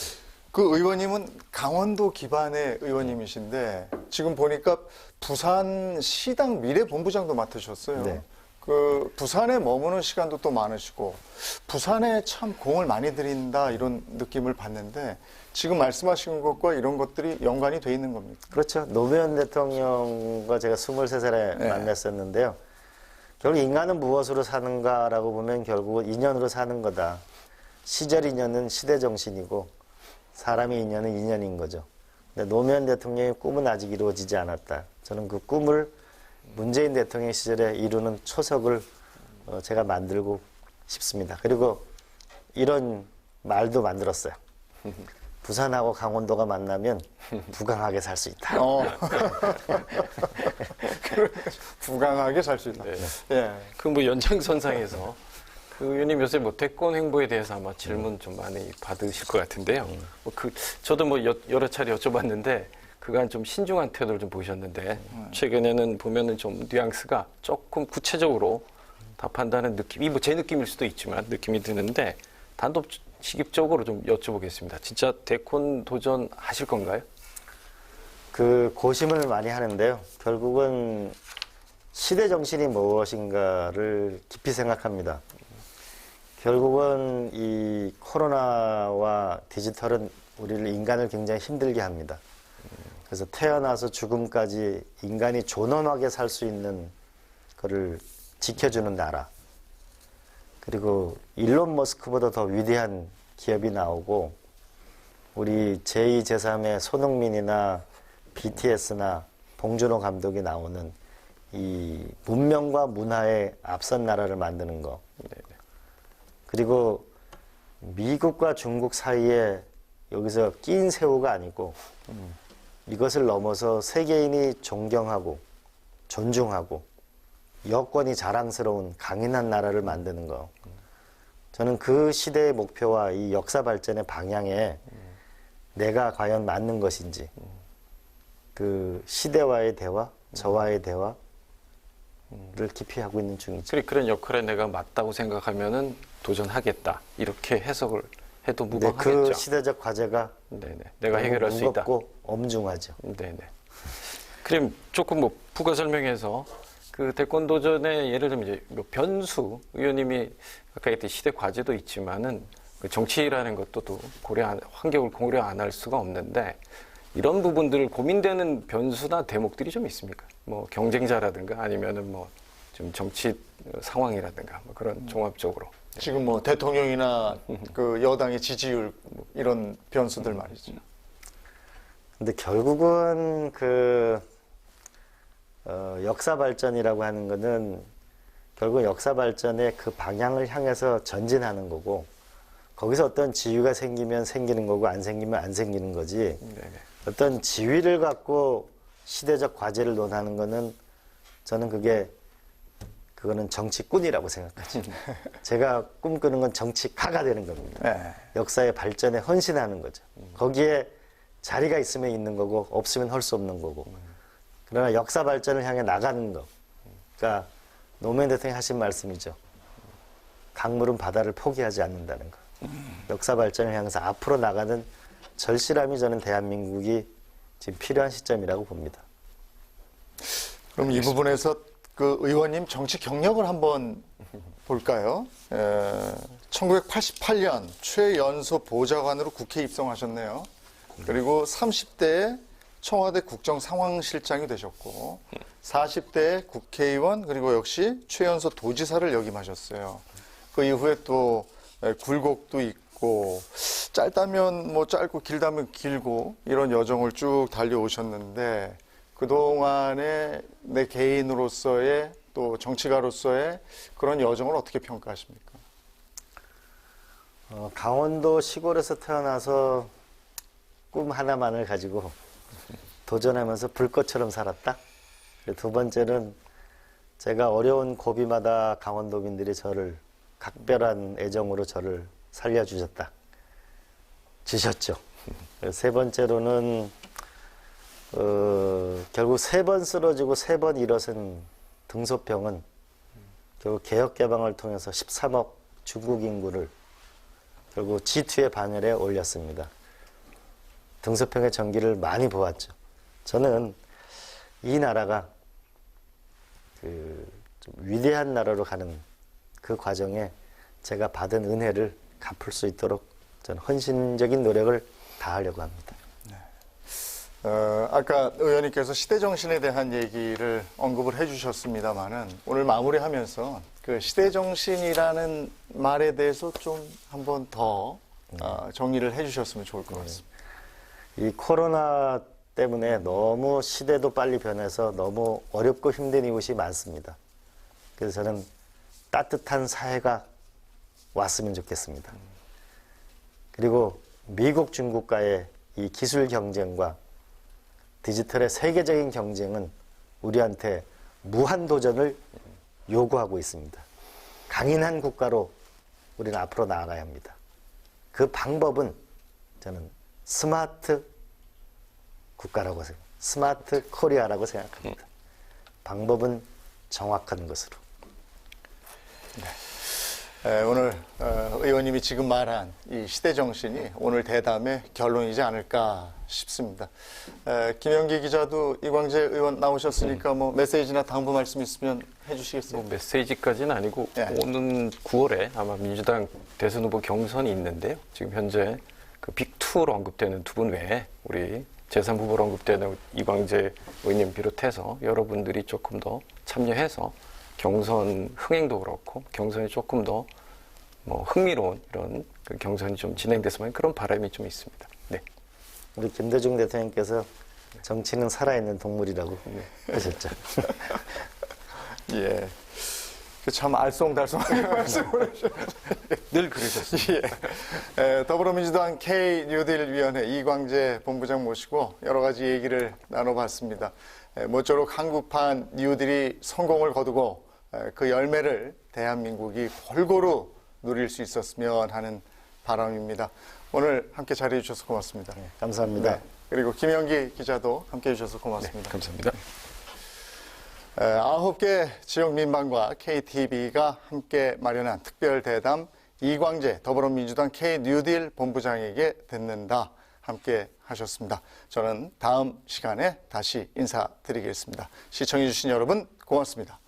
Speaker 1: 그 의원님은 강원도 기반의 의원님이신데 지금 보니까 부산 시당 미래본부장도 맡으셨어요.
Speaker 2: 네.
Speaker 1: 그 부산에 머무는 시간도 또 많으시고 부산에 참 공을 많이 들인다 이런 느낌을 받는데 지금 말씀하신 것과 이런 것들이 연관이 돼 있는 겁니까?
Speaker 2: 그렇죠. 노무현 대통령과 제가 23살에
Speaker 1: 네.
Speaker 2: 만났었는데요. 결국 인간은 무엇으로 사는가라고 보면 결국은 인연으로 사는 거다. 시절 인연은 시대 정신이고 사람의 인연은 인연인 거죠. 근데 노무현 대통령의 꿈은 아직 이루어지지 않았다. 저는 그 꿈을 문재인 대통령 시절에 이루는 초석을 제가 만들고 싶습니다. 그리고 이런 말도 만들었어요. 부산하고 강원도가 만나면 부강하게 살 수 있다.
Speaker 1: 부강하게 살 수 있다.
Speaker 3: 네.
Speaker 1: 예.
Speaker 3: 그 뭐 연장선상에서 그 의원님 요새 뭐 대권 행보에 대해서 아마 질문 좀 많이 받으실 것 같은데요. 뭐 저도 뭐 여러 차례 여쭤봤는데 그간 좀 신중한 태도를 좀 보셨는데 최근에는 보면은 좀 뉘앙스가 조금 구체적으로 답한다는 느낌이 뭐 제 느낌일 수도 있지만 느낌이 드는데 단도직입적으로 좀 여쭤보겠습니다. 진짜 대권 도전하실 건가요?
Speaker 2: 그 고심을 많이 하는데요. 결국은 시대 정신이 무엇인가를 깊이 생각합니다. 결국은 이 코로나와 디지털은 우리를 인간을 굉장히 힘들게 합니다. 그래서 태어나서 죽음까지 인간이 존엄하게 살 수 있는 거를 지켜주는 나라. 그리고 일론 머스크보다 더 위대한 기업이 나오고 우리 제2, 제3의 손흥민이나 BTS나 봉준호 감독이 나오는 이 문명과 문화에 앞선 나라를 만드는 거. 그리고 미국과 중국 사이에 여기서 낀 새우가 아니고 이것을 넘어서 세계인이 존경하고 존중하고 여권이 자랑스러운 강인한 나라를 만드는 거. 저는 그 시대의 목표와 이 역사 발전의 방향에 내가 과연 맞는 것인지 그 시대와의 대화, 저와의 대화를 깊이 하고 있는 중이죠.
Speaker 3: 그런 역할에 내가 맞다고 생각하면은 도전하겠다 이렇게 해석을 해도
Speaker 2: 근데
Speaker 3: 무방하겠죠.
Speaker 2: 그 시대적 과제가
Speaker 3: 네네. 내가 해결할 수 있다.
Speaker 2: 무겁고 엄중하죠.
Speaker 3: 네네. 그럼 조금 뭐 부가 설명해서 그 대권 도전에 예를 들면 이제 뭐 변수 의원님이 아까 했던 시대 과제도 있지만은 그 정치라는 것도 또 환경을 고려 안 할 수가 없는데 이런 부분들 고민되는 변수나 대목들이 좀 있습니까? 뭐 경쟁자라든가 아니면은 뭐 좀 정치 상황이라든가 뭐 그런 종합적으로.
Speaker 1: 지금 뭐 대통령이나 그 여당의 지지율 뭐 이런 변수들 말이죠.
Speaker 2: 근데 결국은 역사 발전이라고 하는 거는 결국 역사 발전의 그 방향을 향해서 전진하는 거고 거기서 어떤 지위가 생기면 생기는 거고 안 생기면 안 생기는 거지.
Speaker 3: 네네.
Speaker 2: 어떤 지위를 갖고 시대적 과제를 논하는 거는 저는 그거는 정치꾼이라고 생각하죠. 제가 꿈꾸는 건 정치가가 되는 겁니다.
Speaker 1: 네.
Speaker 2: 역사의 발전에 헌신하는 거죠. 거기에 자리가 있으면 있는 거고 없으면 할 수 없는 거고. 그러나 역사 발전을 향해 나가는 거. 그러니까 노무현 대통령이 하신 말씀이죠. 강물은 바다를 포기하지 않는다는 거. 역사 발전을 향해서 앞으로 나가는 절실함이 저는 대한민국이 지금 필요한 시점이라고 봅니다.
Speaker 1: 그럼 이 부분에서 그 의원님 정치 경력을 한번 볼까요? 1988년 최연소 보좌관으로 국회에 입성하셨네요. 그리고 30대에 청와대 국정상황실장이 되셨고 40대에 국회의원 그리고 역시 최연소 도지사를 역임하셨어요. 그 이후에 또 굴곡도 있고 짧다면 뭐 짧고 길다면 길고 이런 여정을 쭉 달려오셨는데 그동안에 내 개인으로서의 또 정치가로서의 그런 여정을 어떻게 평가하십니까?
Speaker 2: 강원도 시골에서 태어나서 꿈 하나만을 가지고 도전하면서 불꽃처럼 살았다. 두 번째는 제가 어려운 고비마다 강원도민들이 저를 각별한 애정으로 저를 살려주셨다. 주셨죠. 세 번째로는 결국 3번 쓰러지고 3번 일어선 등소평은 결국 개혁개방을 통해서 13억 중국 인구를 결국 G2의 반열에 올렸습니다. 등소평의 전기를 많이 보았죠. 저는 이 나라가 좀 위대한 나라로 가는 그 과정에 제가 받은 은혜를 갚을 수 있도록 저는 헌신적인 노력을 다하려고 합니다.
Speaker 1: 아까 의원님께서 시대정신에 대한 얘기를 언급을 해주셨습니다만은 오늘 마무리하면서 그 시대정신이라는 말에 대해서 좀 한번 더 정리를 해주셨으면 좋을 것 같습니다.
Speaker 2: 이 코로나 때문에 너무 시대도 빨리 변해서 너무 어렵고 힘든 이웃이 많습니다. 그래서 저는 따뜻한 사회가 왔으면 좋겠습니다. 그리고 미국, 중국과의 이 기술 경쟁과 디지털의 세계적인 경쟁은 우리한테 무한 도전을 요구하고 있습니다. 강인한 국가로 우리는 앞으로 나아가야 합니다. 그 방법은 저는 스마트 국가라고 생각합니다. 스마트 코리아라고 생각합니다. 방법은 정확한 것으로.
Speaker 1: 오늘 의원님이 지금 말한 이 시대정신이 오늘 대담의 결론이지 않을까 싶습니다. 김영기 기자도 이광재 의원 나오셨으니까 뭐 메시지나 당부 말씀 있으면 해주시겠어요?
Speaker 3: 뭐 메시지까지는 아니고
Speaker 1: 네.
Speaker 3: 오는 9월에 아마 민주당 대선 후보 경선이 있는데요. 지금 현재 그 빅2로 언급되는 두 분 외에 우리 제3후보로 언급되는 이광재 의원님 비롯해서 여러분들이 조금 더 참여해서 경선 흥행도 그렇고 경선이 조금 더 뭐 흥미로운 이런 그 경선이 좀 진행됐으면 그런 바람이 좀 있습니다. 네.
Speaker 2: 우리 김대중 대통령께서 정치는 살아있는 동물이라고 하셨죠.
Speaker 1: 예. 참 알쏭달쏭하게 말씀을 해주셨어요.
Speaker 3: 늘 그러셨습니다.
Speaker 1: 예. 더불어민주당 K-뉴딜 위원회 이광재 본부장 모시고 여러 가지 얘기를 나눠봤습니다. 모쪼록 한국판 뉴딜이 성공을 거두고 그 열매를 대한민국이 골고루 누릴 수 있었으면 하는 바람입니다. 오늘 함께 자리해 주셔서 고맙습니다.
Speaker 2: 네, 감사합니다.
Speaker 1: 네. 그리고 김영기 기자도 함께 해주셔서 고맙습니다.
Speaker 3: 네, 감사합니다.
Speaker 1: 9개 지역 민방과 KTV가 함께 마련한 특별 대담 이광재 더불어민주당 K-뉴딜 본부장에게 듣는다 함께 하셨습니다. 저는 다음 시간에 다시 인사드리겠습니다. 시청해주신 여러분 고맙습니다.